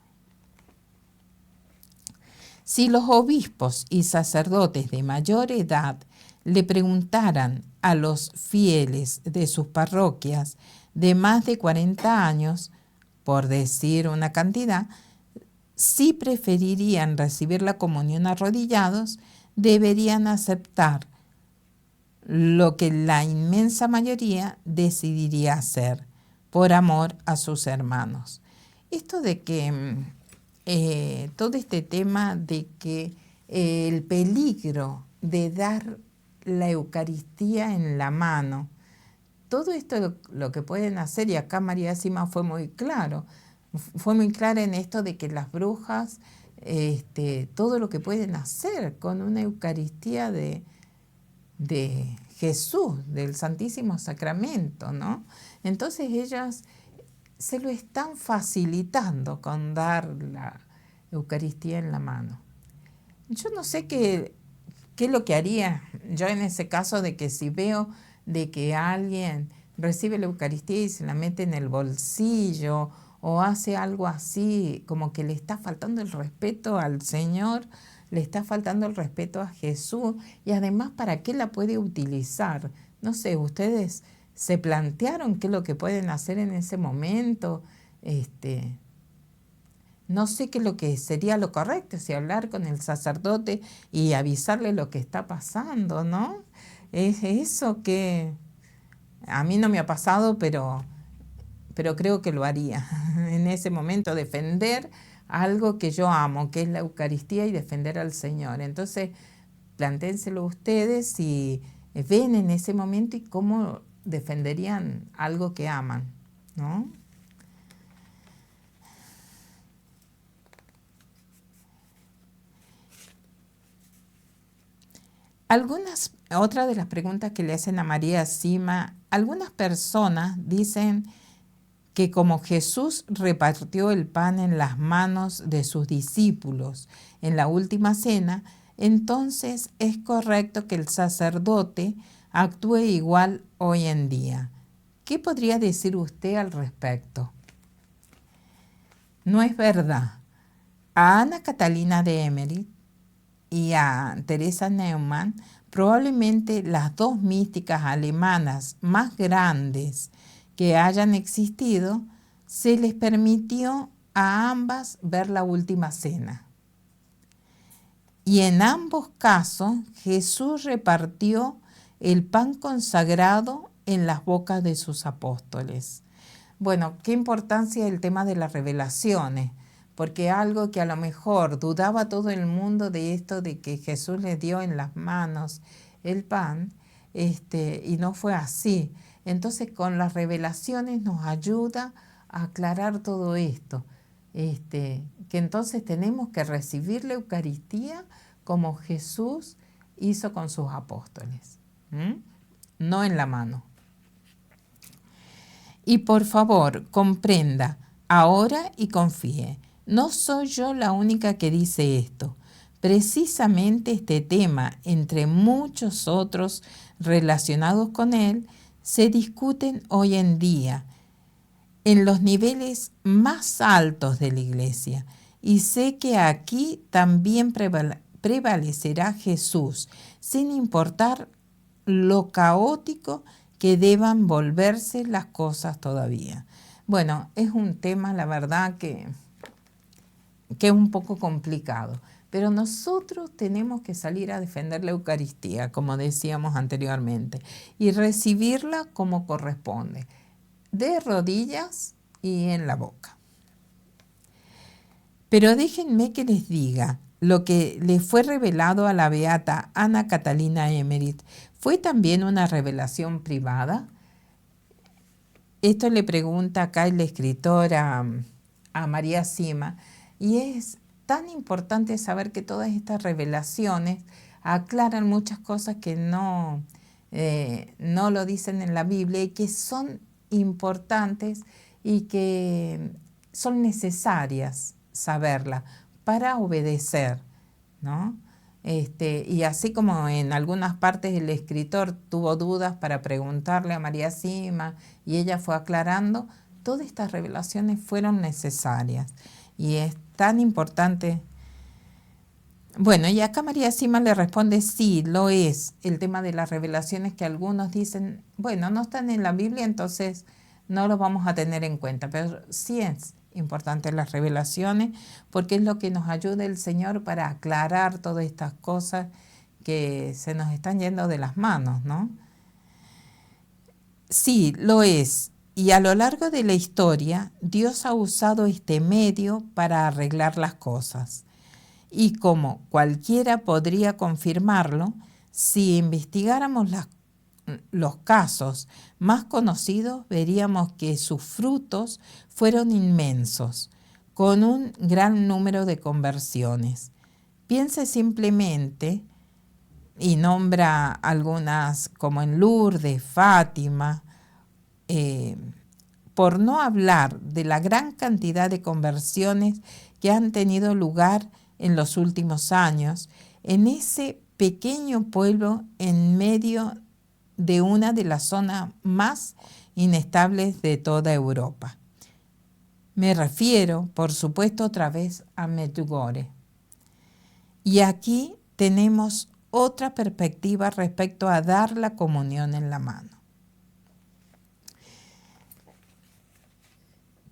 Si los obispos y sacerdotes de mayor edad le preguntaran a los fieles de sus parroquias de más de 40 años, por decir una cantidad, si preferirían recibir la comunión arrodillados, deberían aceptar lo que la inmensa mayoría decidiría hacer por amor a sus hermanos. Esto de que todo este tema de que el peligro de dar la Eucaristía en la mano, todo esto lo que pueden hacer, y acá María Sima fue muy clara en esto de que las brujas, todo lo que pueden hacer con una Eucaristía de Jesús, del Santísimo Sacramento, ¿no? Entonces ellas se lo están facilitando con dar la Eucaristía en la mano. Yo no sé qué es lo que haría yo en ese caso, de que si veo de que alguien recibe la Eucaristía y se la mete en el bolsillo o hace algo así, como que le está faltando el respeto al Señor, le está faltando el respeto a Jesús, y además, ¿para qué la puede utilizar? No sé, ustedes se plantearon qué es lo que pueden hacer en ese momento. No sé qué es lo que sería lo correcto, si hablar con el sacerdote y avisarle lo que está pasando, ¿no? Es eso que a mí no me ha pasado, pero creo que lo haría. En ese momento, defender algo que yo amo, que es la Eucaristía, y defender al Señor. Entonces, plantéenselo ustedes y ven en ese momento y cómo defenderían algo que aman, ¿no? Otra de las preguntas que le hacen a María Sima, algunas personas dicen que como Jesús repartió el pan en las manos de sus discípulos en la última cena, entonces es correcto que el sacerdote actúe igual hoy en día. ¿Qué podría decir usted al respecto? No es verdad. A Ana Catalina de Emmerich y a Teresa Neumann, probablemente las dos místicas alemanas más grandes que hayan existido, se les permitió a ambas ver la última cena. Y en ambos casos Jesús repartió el pan consagrado en las bocas de sus apóstoles. Bueno, qué importancia el tema de las revelaciones, porque algo que a lo mejor dudaba todo el mundo de esto de que Jesús les dio en las manos el pan, y no fue así. Entonces, con las revelaciones nos ayuda a aclarar todo esto, que entonces tenemos que recibir la Eucaristía como Jesús hizo con sus apóstoles, no en la mano. Y por favor, comprenda ahora y confíe. No soy yo la única que dice esto. Precisamente este tema, entre muchos otros relacionados con él, se discuten hoy en día en los niveles más altos de la Iglesia. Y sé que aquí también prevalecerá Jesús, sin importar lo caótico que deban volverse las cosas todavía. Bueno, es un tema, la verdad, que es un poco complicado, pero nosotros tenemos que salir a defender la Eucaristía, como decíamos anteriormente, y recibirla como corresponde, de rodillas y en la boca. Pero déjenme que les diga, lo que le fue revelado a la beata Ana Catalina Emmerich, ¿fue también una revelación privada? Esto le pregunta acá el escritor a María Sima, y es tan importante saber que todas estas revelaciones aclaran muchas cosas que no lo dicen en la Biblia, y que son importantes y que son necesarias saberla para obedecer, ¿no? Y así como en algunas partes el escritor tuvo dudas para preguntarle a María Sima y ella fue aclarando, todas estas revelaciones fueron necesarias y es tan importante. Bueno, y acá María Sima le responde, sí, lo es, el tema de las revelaciones, que algunos dicen, bueno, no están en la Biblia, entonces no los vamos a tener en cuenta, pero sí es importante las revelaciones, porque es lo que nos ayuda el Señor para aclarar todas estas cosas que se nos están yendo de las manos, ¿no? Sí, lo es. Y a lo largo de la historia, Dios ha usado este medio para arreglar las cosas. Y como cualquiera podría confirmarlo, si investigáramos los casos más conocidos, veríamos que sus frutos fueron inmensos, con un gran número de conversiones. Piense simplemente, y nombra algunas como en Lourdes, Fátima, por no hablar de la gran cantidad de conversiones que han tenido lugar en los últimos años en ese pequeño pueblo en medio de una de las zonas más inestables de toda Europa. Me refiero, por supuesto, otra vez a Medjugorje. Y aquí tenemos otra perspectiva respecto a dar la comunión en la mano.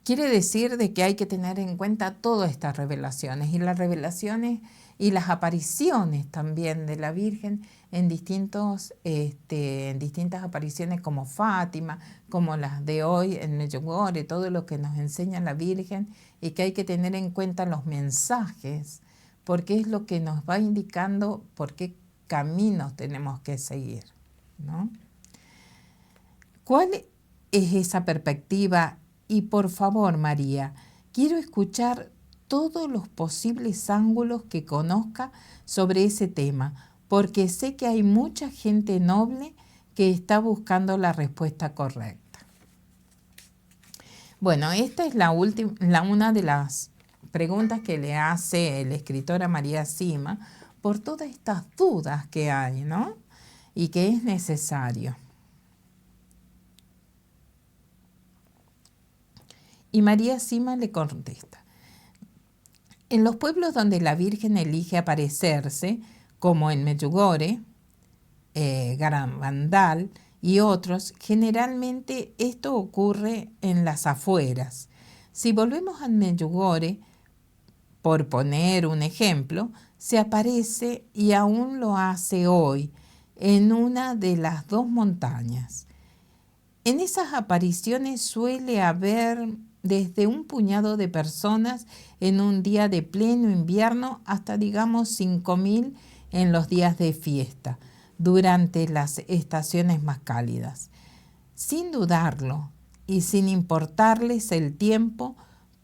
Quiere decir de que hay que tener en cuenta todas estas revelaciones y las revelaciones y las apariciones también de la Virgen en distintas apariciones como Fátima, como las de hoy en Medjugorje, todo lo que nos enseña la Virgen y que hay que tener en cuenta los mensajes, porque es lo que nos va indicando por qué caminos tenemos que seguir, ¿no? ¿Cuál es esa perspectiva? Y por favor, María, quiero escuchar todos los posibles ángulos que conozca sobre ese tema, porque sé que hay mucha gente noble que está buscando la respuesta correcta. Bueno, esta es una de las preguntas que le hace el escritor a María Sima por todas estas dudas que hay, ¿no? Y que es necesario. Y María Sima le contesta: en los pueblos donde la Virgen elige aparecerse, como en Medjugorje, Garabandal y otros, generalmente esto ocurre en las afueras. Si volvemos a Medjugorje, por poner un ejemplo, se aparece y aún lo hace hoy en una de las dos montañas. En esas apariciones suele haber desde un puñado de personas en un día de pleno invierno hasta, digamos, 5.000 en los días de fiesta, durante las estaciones más cálidas. Sin dudarlo y sin importarles el tiempo,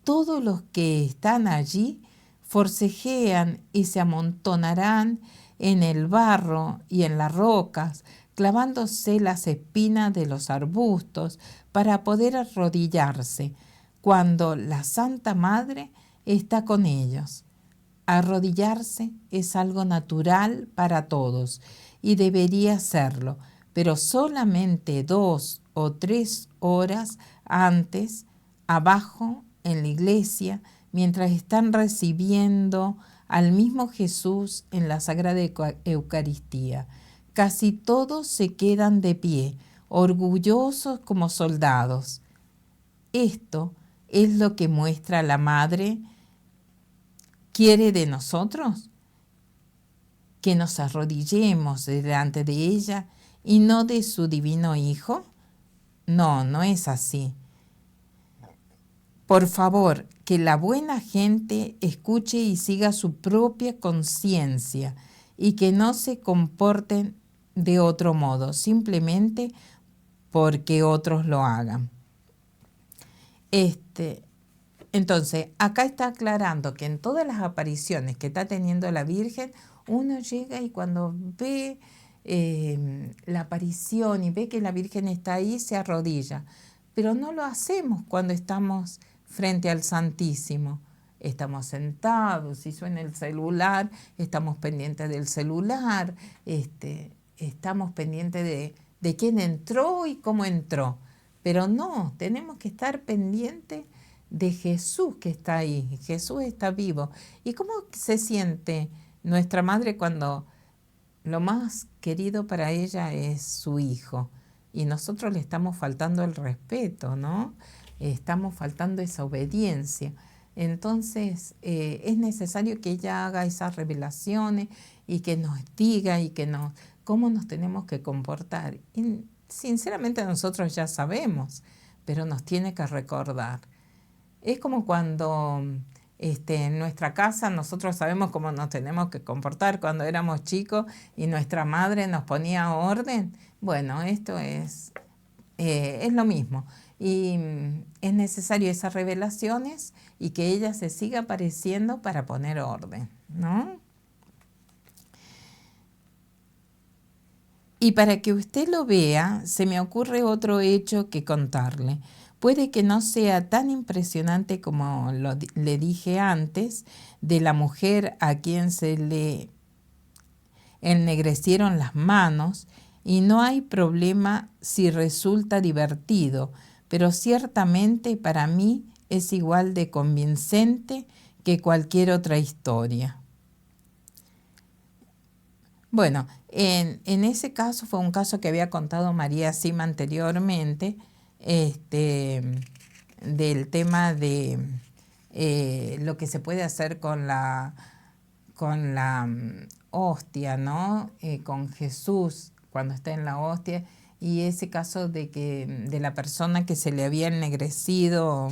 todos los que están allí forcejean y se amontonarán en el barro y en las rocas, clavándose las espinas de los arbustos para poder arrodillarse cuando la Santa Madre está con ellos. Arrodillarse es algo natural para todos y debería serlo, pero solamente 2 o 3 horas antes, abajo en la iglesia, mientras están recibiendo al mismo Jesús en la Sagrada Eucaristía. Casi todos se quedan de pie, orgullosos como soldados. Esto es lo que muestra la Madre. ¿Quiere de nosotros? ¿Que nos arrodillemos delante de ella y no de su divino Hijo? No, no es así. Por favor, que la buena gente escuche y siga su propia conciencia y que no se comporten de otro modo, simplemente porque otros lo hagan. Entonces, acá está aclarando que en todas las apariciones que está teniendo la Virgen, uno llega y cuando ve la aparición y ve que la Virgen está ahí, se arrodilla. Pero no lo hacemos cuando estamos frente al Santísimo. Estamos sentados, si suena el celular, estamos pendientes del celular, estamos pendientes de quién entró y cómo entró. Pero no, tenemos que estar pendientes de Jesús que está ahí. Jesús está vivo. ¿Y cómo se siente nuestra madre cuando lo más querido para ella es su hijo? Y nosotros le estamos faltando el respeto, ¿no? Estamos faltando esa obediencia. Entonces, es necesario que ella haga esas revelaciones y que nos diga y que cómo nos tenemos que comportar. Y sinceramente nosotros ya sabemos, pero nos tiene que recordar. Es como cuando en nuestra casa nosotros sabemos cómo nos tenemos que comportar cuando éramos chicos y nuestra madre nos ponía orden. Bueno, esto es lo mismo. Y es necesario esas revelaciones y que ella se siga apareciendo para poner orden, ¿no? Y para que usted lo vea, se me ocurre otro hecho que contarle. Puede que no sea tan impresionante como le dije antes, de la mujer a quien se le ennegrecieron las manos, y no hay problema si resulta divertido, pero ciertamente para mí es igual de convincente que cualquier otra historia. Bueno, en ese caso fue un caso que había contado María Sima anteriormente, del tema de lo que se puede hacer con la hostia, ¿no? Con Jesús cuando está en la hostia, y ese caso de la persona que se le había ennegrecido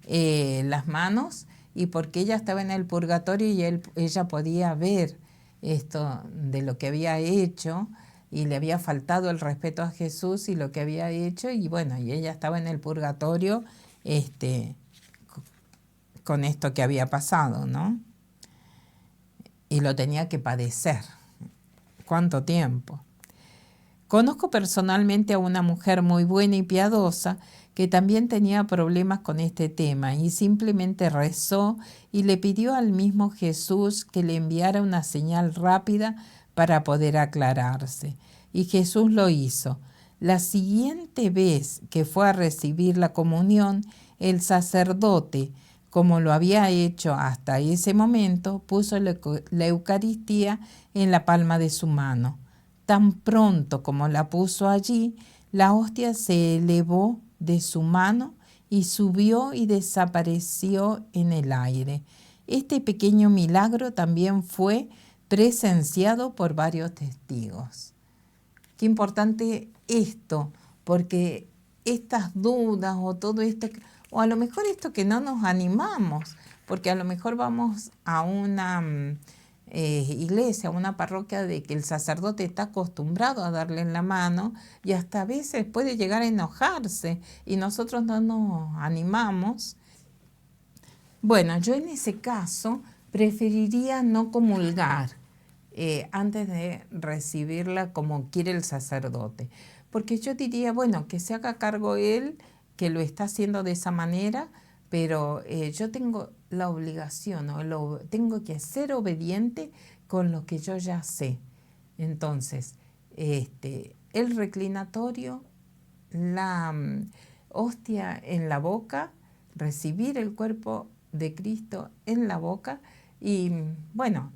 las manos, y porque ella estaba en el purgatorio y ella podía ver esto de lo que había hecho, y le había faltado el respeto a Jesús y lo que había hecho, y bueno, y ella estaba en el purgatorio con esto que había pasado, ¿no? Y lo tenía que padecer. ¿Cuánto tiempo? Conozco personalmente a una mujer muy buena y piadosa que también tenía problemas con este tema, y simplemente rezó y le pidió al mismo Jesús que le enviara una señal rápida para poder aclararse. Y Jesús lo hizo. La siguiente vez que fue a recibir la comunión, el sacerdote, como lo había hecho hasta ese momento, puso la Eucaristía en la palma de su mano. Tan pronto como la puso allí, la hostia se elevó de su mano y subió y desapareció en el aire. Este pequeño milagro también fue presenciado por varios testigos. Qué importante esto, porque estas dudas o todo esto, o a lo mejor esto que no nos animamos, porque a lo mejor vamos a una iglesia, a una parroquia de que el sacerdote está acostumbrado a darle en la mano, y hasta a veces puede llegar a enojarse y nosotros no nos animamos. Bueno, yo en ese caso preferiría no comulgar antes de recibirla como quiere el sacerdote, porque yo diría, bueno, que se haga cargo él, que lo está haciendo de esa manera, pero yo tengo la obligación, o tengo que ser obediente con lo que yo ya sé. Entonces, el reclinatorio, la hostia en la boca, recibir el cuerpo de Cristo en la boca, y bueno,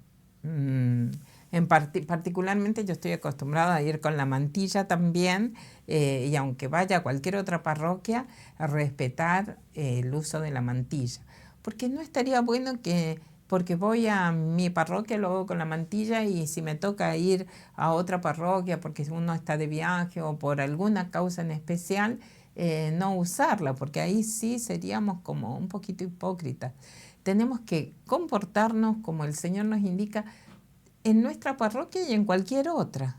particularmente yo estoy acostumbrada a ir con la mantilla también, y aunque vaya a cualquier otra parroquia, a respetar el uso de la mantilla. Porque no estaría bueno que, porque voy a mi parroquia, lo hago con la mantilla, y si me toca ir a otra parroquia porque uno está de viaje o por alguna causa en especial, no usarla, porque ahí sí seríamos como un poquito hipócritas. Tenemos que comportarnos como el Señor nos indica en nuestra parroquia y en cualquier otra,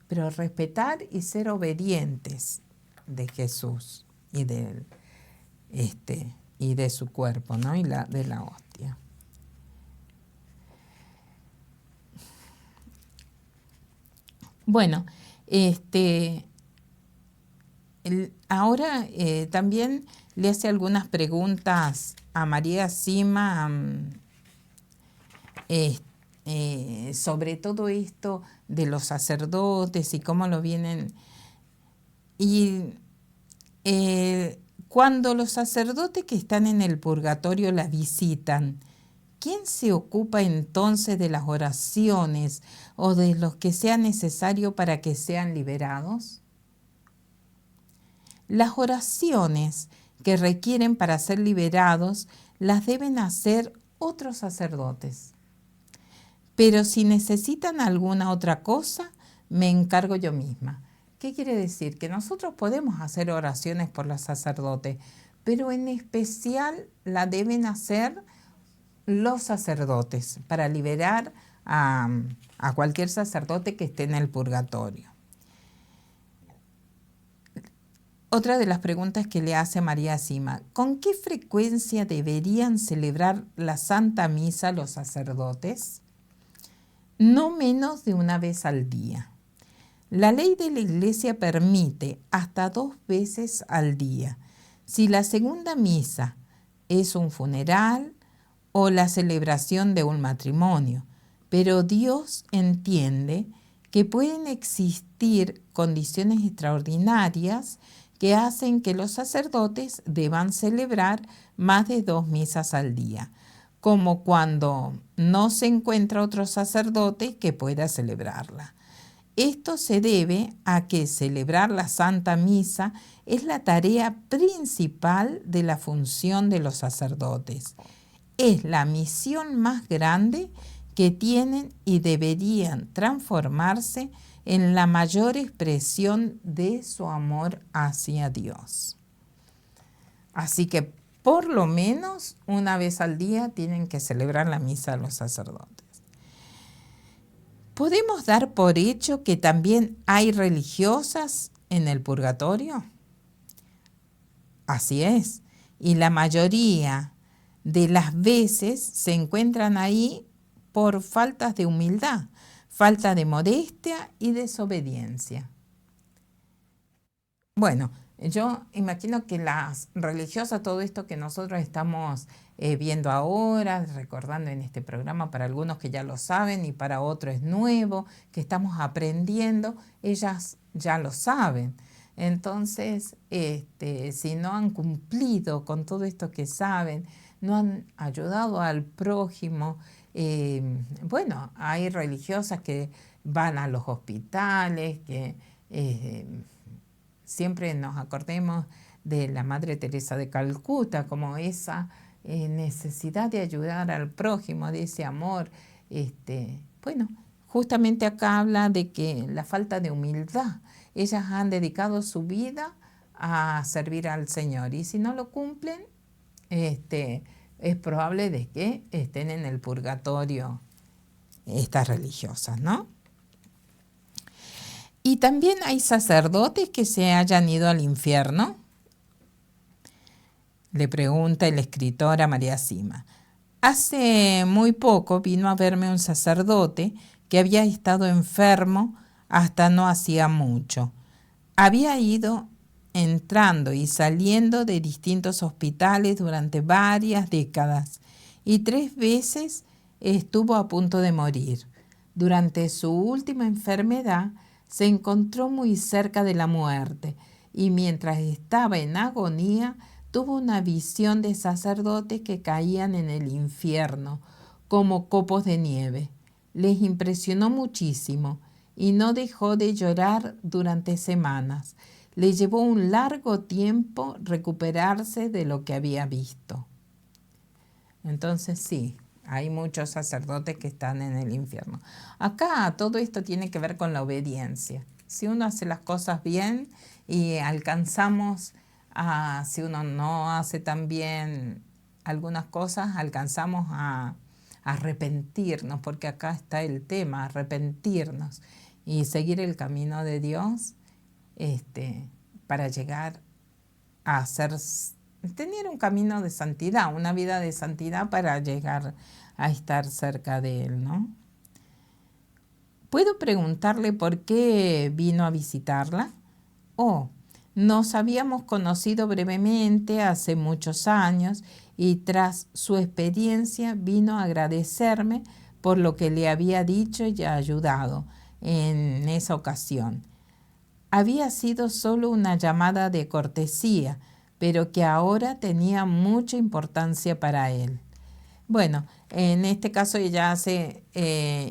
pero respetar y ser obedientes de Jesús y de su cuerpo, ¿no? Y de la hostia. Bueno, ahora también le hace algunas preguntas a María Sima sobre todo esto de los sacerdotes y cómo lo vienen. Y cuando los sacerdotes que están en el purgatorio la visitan, ¿quién se ocupa entonces de las oraciones o de los que sea necesario para que sean liberados? Las oraciones que requieren para ser liberados las deben hacer otros sacerdotes. Pero si necesitan alguna otra cosa, me encargo yo misma. ¿Qué quiere decir? Que nosotros podemos hacer oraciones por los sacerdotes, pero en especial la deben hacer los sacerdotes para liberar a cualquier sacerdote que esté en el purgatorio. Otra de las preguntas que le hace María Sima: ¿con qué frecuencia deberían celebrar la Santa Misa los sacerdotes? No menos de una vez al día. La ley de la Iglesia permite hasta 2 veces al día. Si la segunda misa es un funeral o la celebración de un matrimonio, pero Dios entiende que pueden existir condiciones extraordinarias que hacen que los sacerdotes deban celebrar más de 2 misas al día, como cuando no se encuentra otro sacerdote que pueda celebrarla. Esto se debe a que celebrar la Santa Misa es la tarea principal de la función de los sacerdotes. Es la misión más grande que tienen y deberían transformarse en la mayor expresión de su amor hacia Dios. Así que por lo menos una vez al día tienen que celebrar la misa los sacerdotes. ¿Podemos dar por hecho que también hay religiosas en el purgatorio? Así es, y la mayoría de las veces se encuentran ahí por faltas de humildad, falta de modestia y desobediencia. Bueno, yo imagino que las religiosas, todo esto que nosotros estamos viendo ahora, recordando en este programa, para algunos que ya lo saben y para otros es nuevo, que estamos aprendiendo, ellas ya lo saben. Entonces, si no han cumplido con todo esto que saben, no han ayudado al prójimo, bueno, hay religiosas que van a los hospitales, que siempre nos acordemos de la Madre Teresa de Calcuta, como esa necesidad de ayudar al prójimo, de ese amor. Bueno, justamente acá habla de que la falta de humildad. Ellas han dedicado su vida a servir al Señor y si no lo cumplen, es probable de que estén en el purgatorio estas religiosas, ¿no? Y también hay sacerdotes que se hayan ido al infierno. Le pregunta el escritor a María Sima. Hace muy poco vino a verme un sacerdote que había estado enfermo hasta no hacía mucho. Había ido entrando y saliendo de distintos hospitales durante varias décadas y 3 veces estuvo a punto de morir. Durante su última enfermedad se encontró muy cerca de la muerte y mientras estaba en agonía tuvo una visión de sacerdotes que caían en el infierno como copos de nieve. Les impresionó muchísimo y no dejó de llorar durante semanas. Le llevó un largo tiempo recuperarse de lo que había visto. Entonces sí, hay muchos sacerdotes que están en el infierno. Acá todo esto tiene que ver con la obediencia. Si uno hace las cosas bien y alcanzamos si uno no hace tan bien algunas cosas, alcanzamos a arrepentirnos, porque acá está el tema, arrepentirnos y seguir el camino de Dios para llegar a tener un camino de santidad, una vida de santidad para llegar a estar cerca de Él, ¿no? ¿Puedo preguntarle por qué vino a visitarla? Nos habíamos conocido brevemente hace muchos años y tras su experiencia vino a agradecerme por lo que le había dicho y ayudado en esa ocasión. Había sido solo una llamada de cortesía, pero que ahora tenía mucha importancia para él. Bueno, en este caso ella hace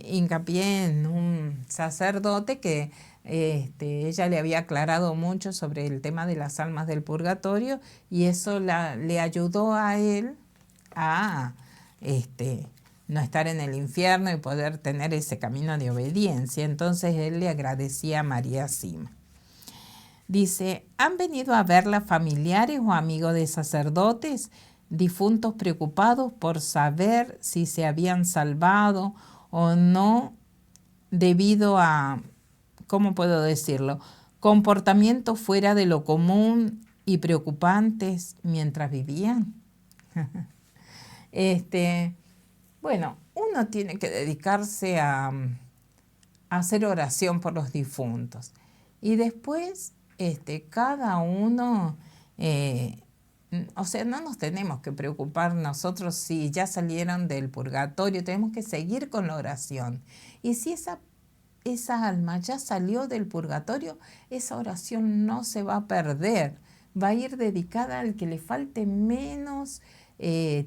hincapié en un sacerdote que ella le había aclarado mucho sobre el tema de las almas del purgatorio y eso le ayudó a él a no estar en el infierno y poder tener ese camino de obediencia. Entonces él le agradecía a María Sima. Dice, ¿han venido a verla familiares o amigos de sacerdotes, difuntos preocupados por saber si se habían salvado o no debido a, ¿cómo puedo decirlo?, comportamientos fuera de lo común y preocupantes mientras vivían? Bueno, uno tiene que dedicarse a hacer oración por los difuntos. Y después cada uno, o sea, no nos tenemos que preocupar nosotros si ya salieron del purgatorio, tenemos que seguir con la oración. Y si esa alma ya salió del purgatorio, esa oración no se va a perder, va a ir dedicada al que le falte menos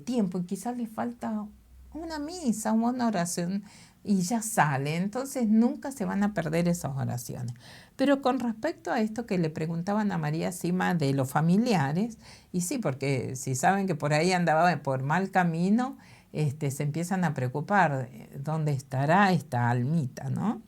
tiempo, y quizás le falta una misa, una oración, y ya sale. Entonces nunca se van a perder esas oraciones. Pero con respecto a esto que le preguntaban a María Sima de los familiares, y sí, porque si saben que por ahí andaba por mal camino, se empiezan a preocupar, ¿dónde estará esta almita, no?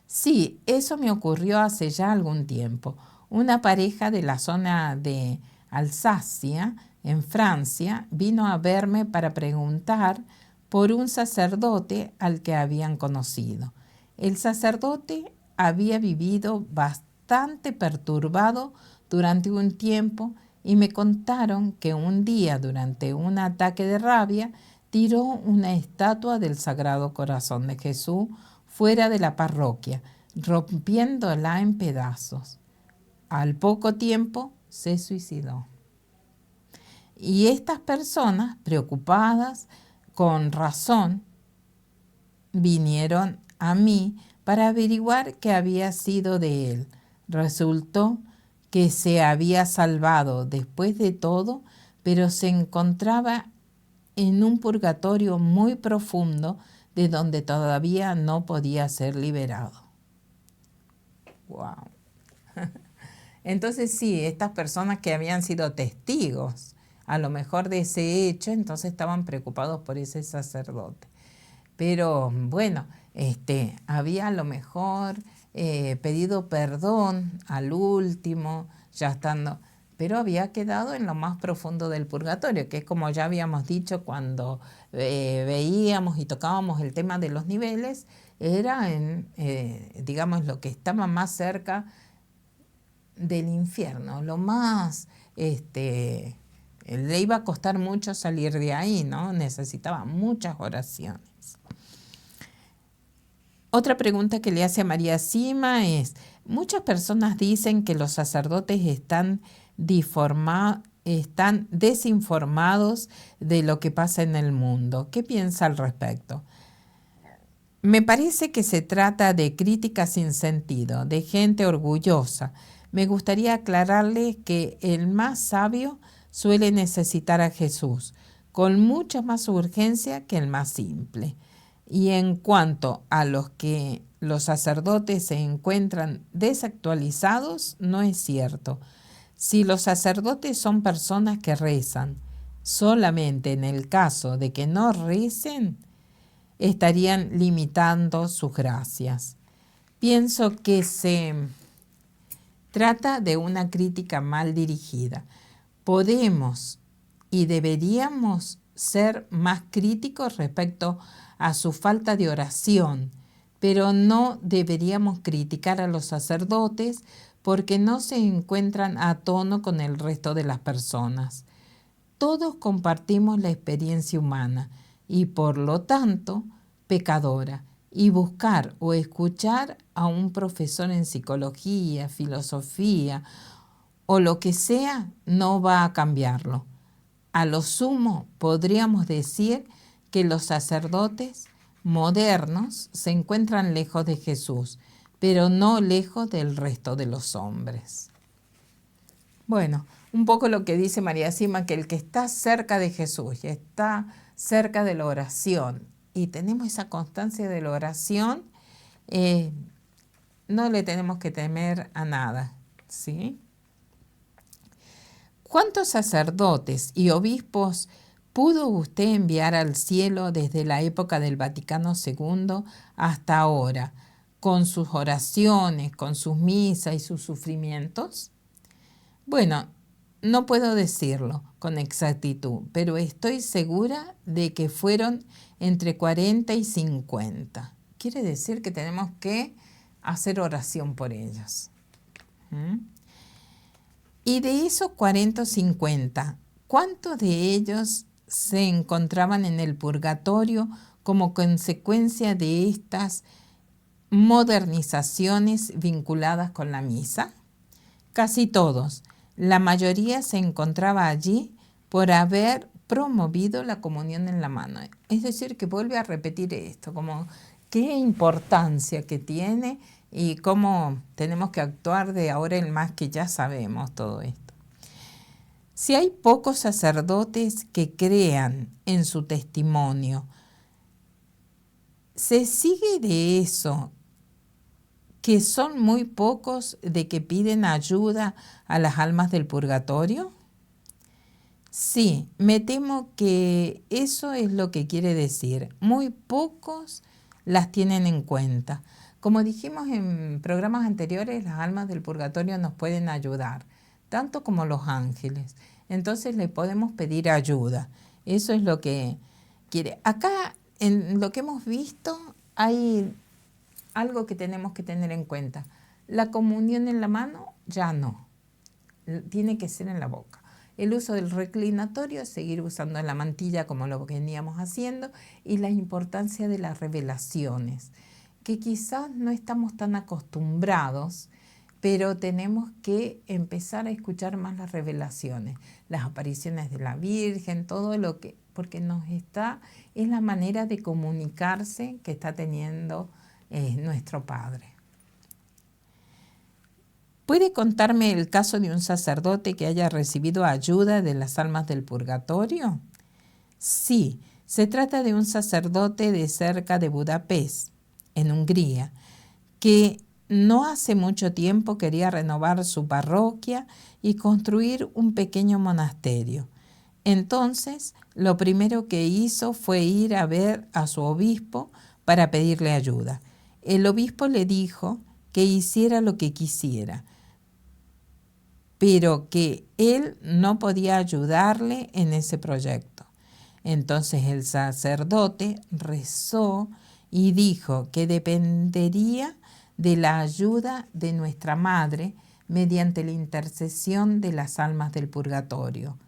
Sí, eso me ocurrió hace ya algún tiempo. Una pareja de la zona de Alsacia, en Francia, vino a verme para preguntar por un sacerdote al que habían conocido. El sacerdote había vivido bastante perturbado durante un tiempo y me contaron que un día, durante un ataque de rabia, tiró una estatua del Sagrado Corazón de Jesús fuera de la parroquia, rompiéndola en pedazos. Al poco tiempo se suicidó. Y estas personas, preocupadas, con razón, vinieron a mí para averiguar qué había sido de él. Resultó que se había salvado después de todo, pero se encontraba en un purgatorio muy profundo de donde todavía no podía ser liberado. ¡Wow! Entonces sí, estas personas que habían sido testigos a lo mejor de ese hecho, entonces estaban preocupados por ese sacerdote. Pero bueno, había a lo mejor pedido perdón al último, ya estando, pero había quedado en lo más profundo del purgatorio, que es como ya habíamos dicho cuando veíamos y tocábamos el tema de los niveles, era digamos, lo que estaba más cerca del infierno, lo más, le iba a costar mucho salir de ahí, ¿no? Necesitaba muchas oraciones. Otra pregunta que le hace a María Sima es, muchas personas dicen que los sacerdotes están desinformados de lo que pasa en el mundo. ¿Qué piensa al respecto? Me parece que se trata de crítica sin sentido, de gente orgullosa. Me gustaría aclararle que el más sabio suele necesitar a Jesús, con mucha más urgencia que el más simple. Y en cuanto a los que los sacerdotes se encuentran desactualizados, no es cierto. Si los sacerdotes son personas que rezan, solamente en el caso de que no recen, estarían limitando sus gracias. Pienso que se trata de una crítica mal dirigida. Podemos y deberíamos ser más críticos respecto a su falta de oración, pero no deberíamos criticar a los sacerdotes porque no se encuentran a tono con el resto de las personas. Todos compartimos la experiencia humana y por lo tanto pecadora, y buscar o escuchar a un profesor en psicología, filosofía o lo que sea no va a cambiarlo. A lo sumo podríamos decir que los sacerdotes modernos se encuentran lejos de Jesús, pero no lejos del resto de los hombres. Bueno, un poco lo que dice María Sima, que el que está cerca de Jesús y está cerca de la oración, y tenemos esa constancia de la oración, no le tenemos que temer a nada, ¿sí? ¿Cuántos sacerdotes y obispos pudo usted enviar al cielo desde la época del Vaticano II hasta ahora, con sus oraciones, con sus misas y sus sufrimientos? Bueno, no puedo decirlo con exactitud, pero estoy segura de que fueron entre 40 y 50. Quiere decir que tenemos que hacer oración por ellos. Y de esos 40 o 50, ¿cuántos de ellos se encontraban en el purgatorio como consecuencia de estas modernizaciones vinculadas con la misa? Casi todos. La mayoría se encontraba allí por haber promovido la comunión en la mano. Es decir, que vuelve a repetir esto, como qué importancia que tiene y cómo tenemos que actuar de ahora en más, que ya sabemos todo esto. Si hay pocos sacerdotes que crean en su testimonio, ¿se sigue de eso que son muy pocos de que piden ayuda a las almas del purgatorio? Sí, me temo que eso es lo que quiere decir. Muy pocos las tienen en cuenta. Como dijimos en programas anteriores, las almas del purgatorio nos pueden ayudar, tanto como los ángeles. Entonces le podemos pedir ayuda. Eso es lo que quiere. Acá, en lo que hemos visto, hay algo que tenemos que tener en cuenta. La comunión en la mano ya no. Tiene que ser en la boca. El uso del reclinatorio, seguir usando la mantilla como lo veníamos haciendo, y la importancia de las revelaciones, que quizás no estamos tan acostumbrados, pero tenemos que empezar a escuchar más las revelaciones, las apariciones de la Virgen, todo lo que, porque es la manera de comunicarse que está teniendo nuestro Padre. ¿Puede contarme el caso de un sacerdote que haya recibido ayuda de las almas del purgatorio? Sí, se trata de un sacerdote de cerca de Budapest, en Hungría, que no hace mucho tiempo quería renovar su parroquia y construir un pequeño monasterio. Entonces, lo primero que hizo fue ir a ver a su obispo para pedirle ayuda. El obispo le dijo que hiciera lo que quisiera, pero que él no podía ayudarle en ese proyecto. Entonces el sacerdote rezó y dijo que dependería de la ayuda de nuestra Madre mediante la intercesión de las almas del purgatorio.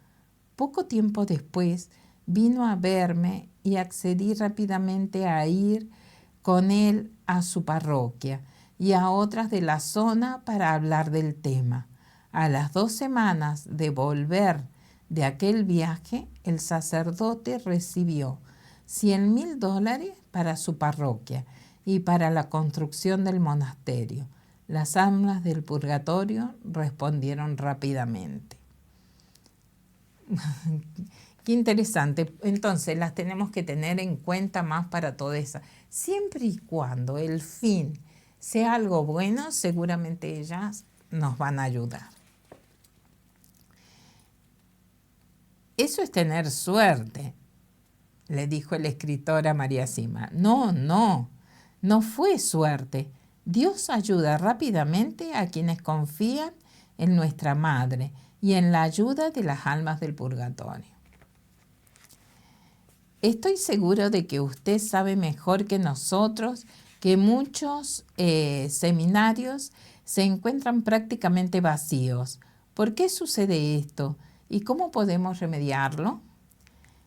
Poco tiempo después vino a verme y accedí rápidamente a ir con él a su parroquia y a otras de la zona para hablar del tema. A las 2 semanas de volver de aquel viaje, el sacerdote recibió $100,000 para su parroquia y para la construcción del monasterio. Las almas del purgatorio respondieron rápidamente. Qué interesante. Entonces las tenemos que tener en cuenta más para todo eso. Siempre y cuando el fin sea algo bueno, seguramente ellas nos van a ayudar. Eso es tener suerte, le dijo el escritor a María Sima. No fue suerte. Dios ayuda rápidamente a quienes confían en nuestra Madre y en la ayuda de las almas del purgatorio. Estoy seguro de que usted sabe mejor que nosotros que muchos seminarios se encuentran prácticamente vacíos. ¿Por qué sucede esto? ¿Y cómo podemos remediarlo?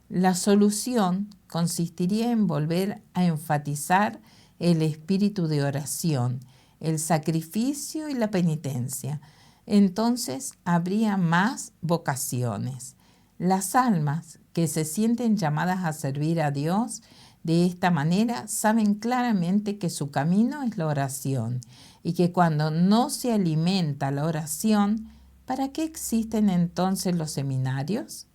La solución consistiría en volver a enfatizar el espíritu de oración, el sacrificio y la penitencia. Entonces habría más vocaciones. Las almas que se sienten llamadas a servir a Dios de esta manera saben claramente que su camino es la oración y que cuando no se alimenta la oración, ¿para qué existen entonces los seminarios?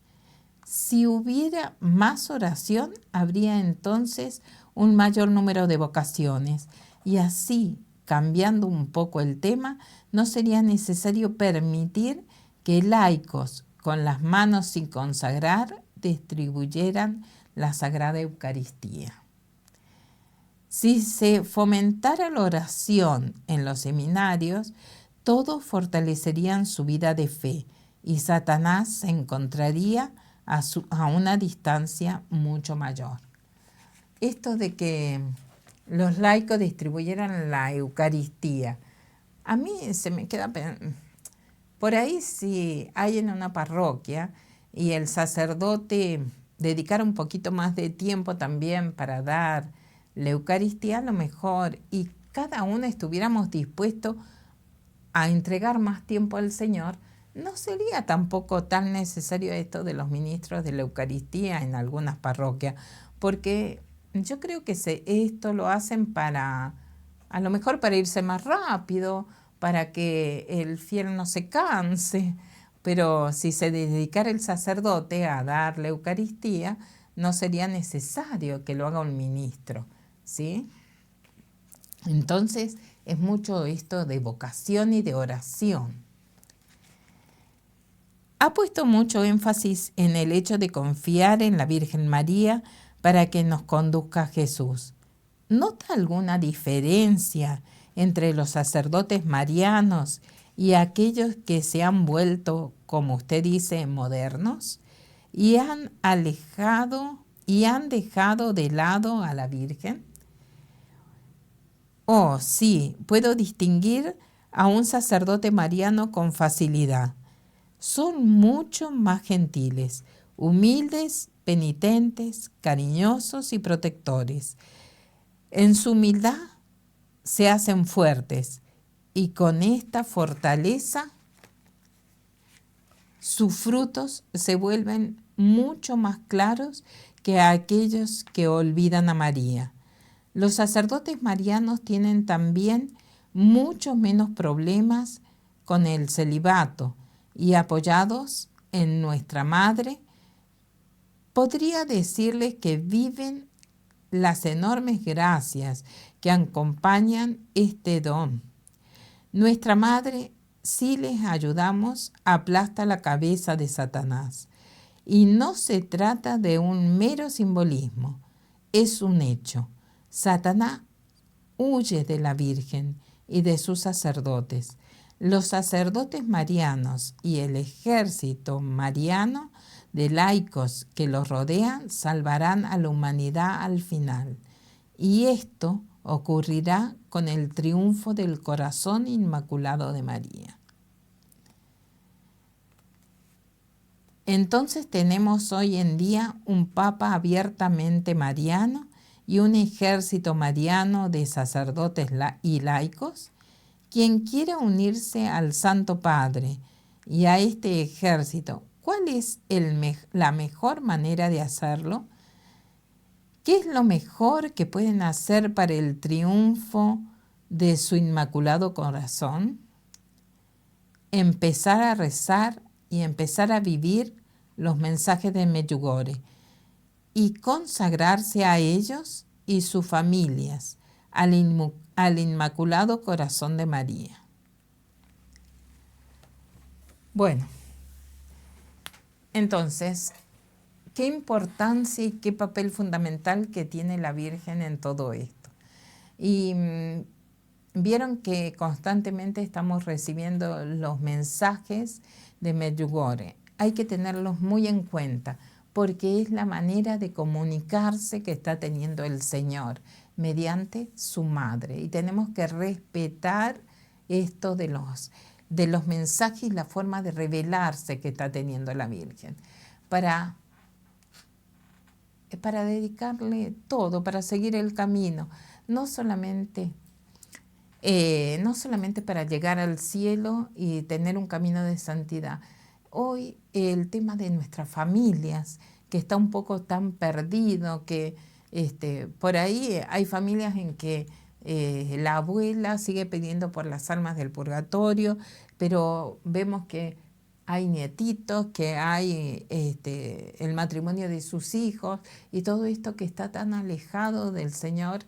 Si hubiera más oración, habría entonces un mayor número de vocaciones y así, cambiando un poco el tema, no sería necesario permitir que laicos con las manos sin consagrar distribuyeran la Sagrada Eucaristía. Si se fomentara la oración en los seminarios, todos fortalecerían su vida de fe y Satanás se encontraría a una distancia mucho mayor. Esto de que los laicos distribuyeran la Eucaristía, a mí se me queda por ahí, si hay en una parroquia y el sacerdote dedicara un poquito más de tiempo también para dar la Eucaristía, a lo mejor, y cada uno estuviéramos dispuestos a entregar más tiempo al Señor, no sería tampoco tan necesario esto de los ministros de la Eucaristía en algunas parroquias, porque yo creo que esto lo hacen a lo mejor para irse más rápido, para que el fiel no se canse, pero si se dedicara el sacerdote a dar la Eucaristía, no sería necesario que lo haga un ministro, ¿sí? Entonces es mucho esto de vocación y de oración. Ha puesto mucho énfasis en el hecho de confiar en la Virgen María para que nos conduzca a Jesús. ¿Nota alguna diferencia entre los sacerdotes marianos y aquellos que se han vuelto, como usted dice, modernos y han dejado de lado a la Virgen? Oh, sí, puedo distinguir a un sacerdote mariano con facilidad. Son mucho más gentiles, humildes, penitentes, cariñosos y protectores. En su humildad se hacen fuertes y con esta fortaleza sus frutos se vuelven mucho más claros que aquellos que olvidan a María. Los sacerdotes marianos tienen también mucho menos problemas con el celibato y apoyados en nuestra Madre, podría decirles que viven las enormes gracias que acompañan este don. Nuestra Madre, si les ayudamos, aplasta la cabeza de Satanás. Y no se trata de un mero simbolismo, es un hecho. Satanás huye de la Virgen y de sus sacerdotes. Los sacerdotes marianos y el ejército mariano de laicos que los rodean salvarán a la humanidad al final. Y esto ocurrirá con el triunfo del corazón inmaculado de María. Entonces tenemos hoy en día un papa abiertamente mariano y un ejército mariano de sacerdotes y laicos. Quien quiera unirse al Santo Padre y a este ejército, ¿cuál es la mejor manera de hacerlo? ¿Qué es lo mejor que pueden hacer para el triunfo de su Inmaculado Corazón? Empezar a rezar y empezar a vivir los mensajes de Medjugorje y consagrarse a ellos y sus familias, al Inmaculado Corazón de María. Bueno, entonces, ¿qué importancia y qué papel fundamental que tiene la Virgen en todo esto? Y vieron que constantemente estamos recibiendo los mensajes de Medjugorje. Hay que tenerlos muy en cuenta porque es la manera de comunicarse que está teniendo el Señor mediante su madre. Y tenemos que respetar esto de los mensajes y la forma de revelarse que está teniendo la Virgen para dedicarle todo, para seguir el camino, no solamente para llegar al cielo y tener un camino de santidad. Hoy el tema de nuestras familias, que está un poco tan perdido, que por ahí hay familias en que la abuela sigue pidiendo por las almas del purgatorio, pero vemos que hay nietitos, que hay el matrimonio de sus hijos y todo esto que está tan alejado del Señor.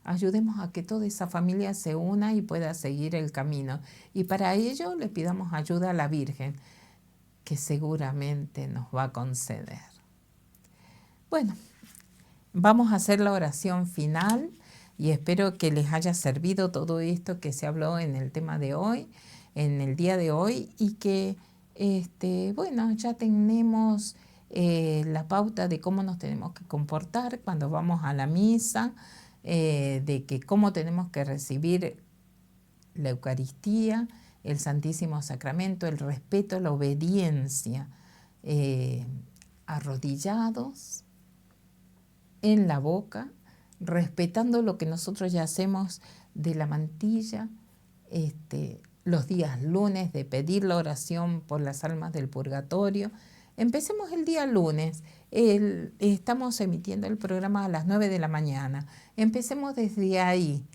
Ayudemos a que toda esa familia se una y pueda seguir el camino. Y para ello le pidamos ayuda a la Virgen, que seguramente nos va a conceder. Bueno, vamos a hacer la oración final y espero que les haya servido todo esto que se habló en el tema de hoy, en el día de hoy, y que, bueno, ya tenemos la pauta de cómo nos tenemos que comportar cuando vamos a la misa, de que cómo tenemos que recibir la Eucaristía, el Santísimo Sacramento, el respeto, la obediencia, arrodillados en la boca respetando lo que nosotros ya hacemos de la mantilla, los días lunes, de pedir la oración por las almas del purgatorio. Empecemos el día lunes. Estamos emitiendo el programa a las 9 de la mañana. Empecemos desde ahí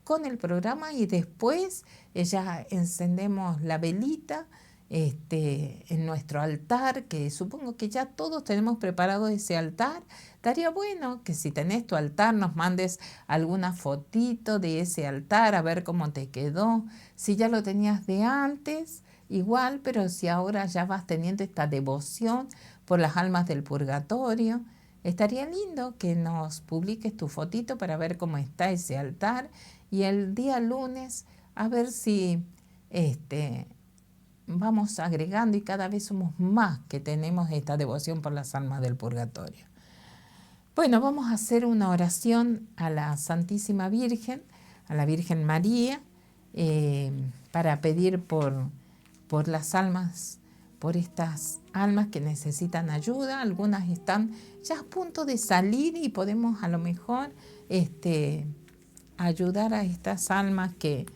con el programa y después ya encendemos la velita en nuestro altar, que supongo que ya todos tenemos preparado ese altar. Estaría bueno que si tenés tu altar nos mandes alguna fotito de ese altar a ver cómo te quedó. Si ya lo tenías de antes, igual, pero si ahora ya vas teniendo esta devoción por las almas del purgatorio, estaría lindo que nos publiques tu fotito para ver cómo está ese altar y el día lunes a ver si vamos agregando y cada vez somos más que tenemos esta devoción por las almas del purgatorio. Bueno, vamos a hacer una oración a la Santísima Virgen, a la Virgen María, para pedir por las almas, por estas almas que necesitan ayuda. Algunas están ya a punto de salir y podemos a lo mejor ayudar a estas almas que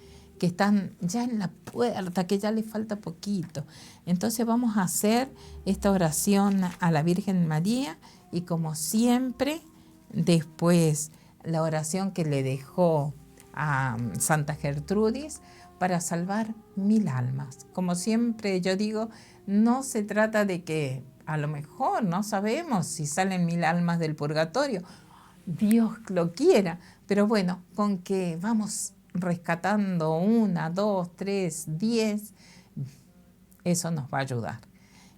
están ya en la puerta, que ya les falta poquito. Entonces vamos a hacer esta oración a la Virgen María y como siempre, después la oración que le dejó a Santa Gertrudis para salvar 1000 almas. Como siempre yo digo, no se trata de que a lo mejor no sabemos si salen 1000 almas del purgatorio, Dios lo quiera, pero bueno, con que vamos rescatando 1, 2, 3, 10, eso nos va a ayudar.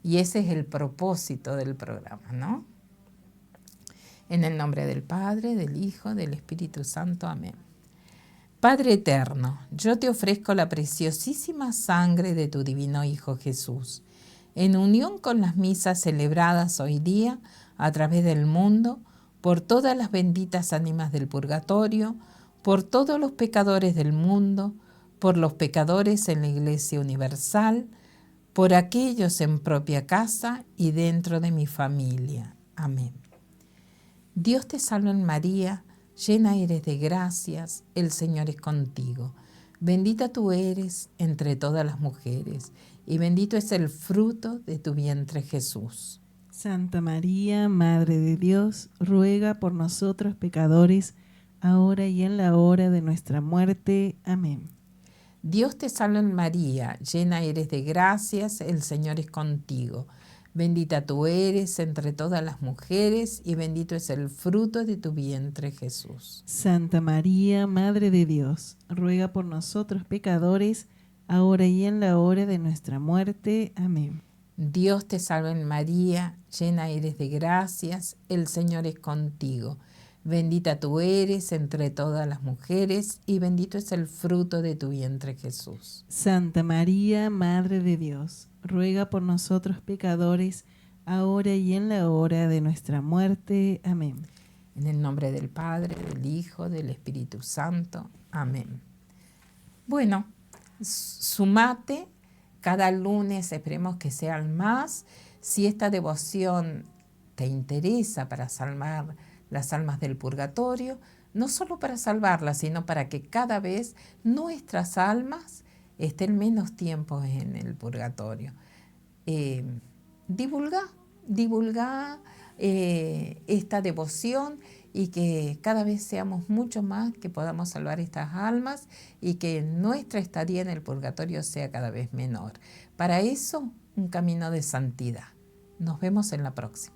Y ese es el propósito del programa, ¿no? En el nombre del Padre, del Hijo, del Espíritu Santo. Amén. Padre eterno, yo te ofrezco la preciosísima sangre de tu divino Hijo Jesús, en unión con las misas celebradas hoy día a través del mundo, por todas las benditas ánimas del purgatorio, por todos los pecadores del mundo, por los pecadores en la Iglesia Universal, por aquellos en propia casa y dentro de mi familia. Amén. Dios te salve María, llena eres de gracias, el Señor es contigo. Bendita tú eres entre todas las mujeres, y bendito es el fruto de tu vientre Jesús. Santa María, Madre de Dios, ruega por nosotros pecadores, ahora y en la hora de nuestra muerte. Amén. Dios te salve María, llena eres de gracias, el Señor es contigo. Bendita tú eres entre todas las mujeres y bendito es el fruto de tu vientre Jesús. Santa María, Madre de Dios, ruega por nosotros pecadores, ahora y en la hora de nuestra muerte. Amén. Dios te salve María, llena eres de gracias, el Señor es contigo. Bendita tú eres entre todas las mujeres y bendito es el fruto de tu vientre Jesús. Santa María, Madre de Dios, ruega por nosotros pecadores, ahora y en la hora de nuestra muerte. Amén. En el nombre del Padre, del Hijo, del Espíritu Santo. Amén. Bueno, sumate cada lunes, esperemos que sean más. Si esta devoción te interesa para salvar las almas del purgatorio, no solo para salvarlas, sino para que cada vez nuestras almas estén menos tiempo en el purgatorio. Divulga esta devoción y que cada vez seamos mucho más, que podamos salvar estas almas y que nuestra estadía en el purgatorio sea cada vez menor. Para eso, un camino de santidad. Nos vemos en la próxima.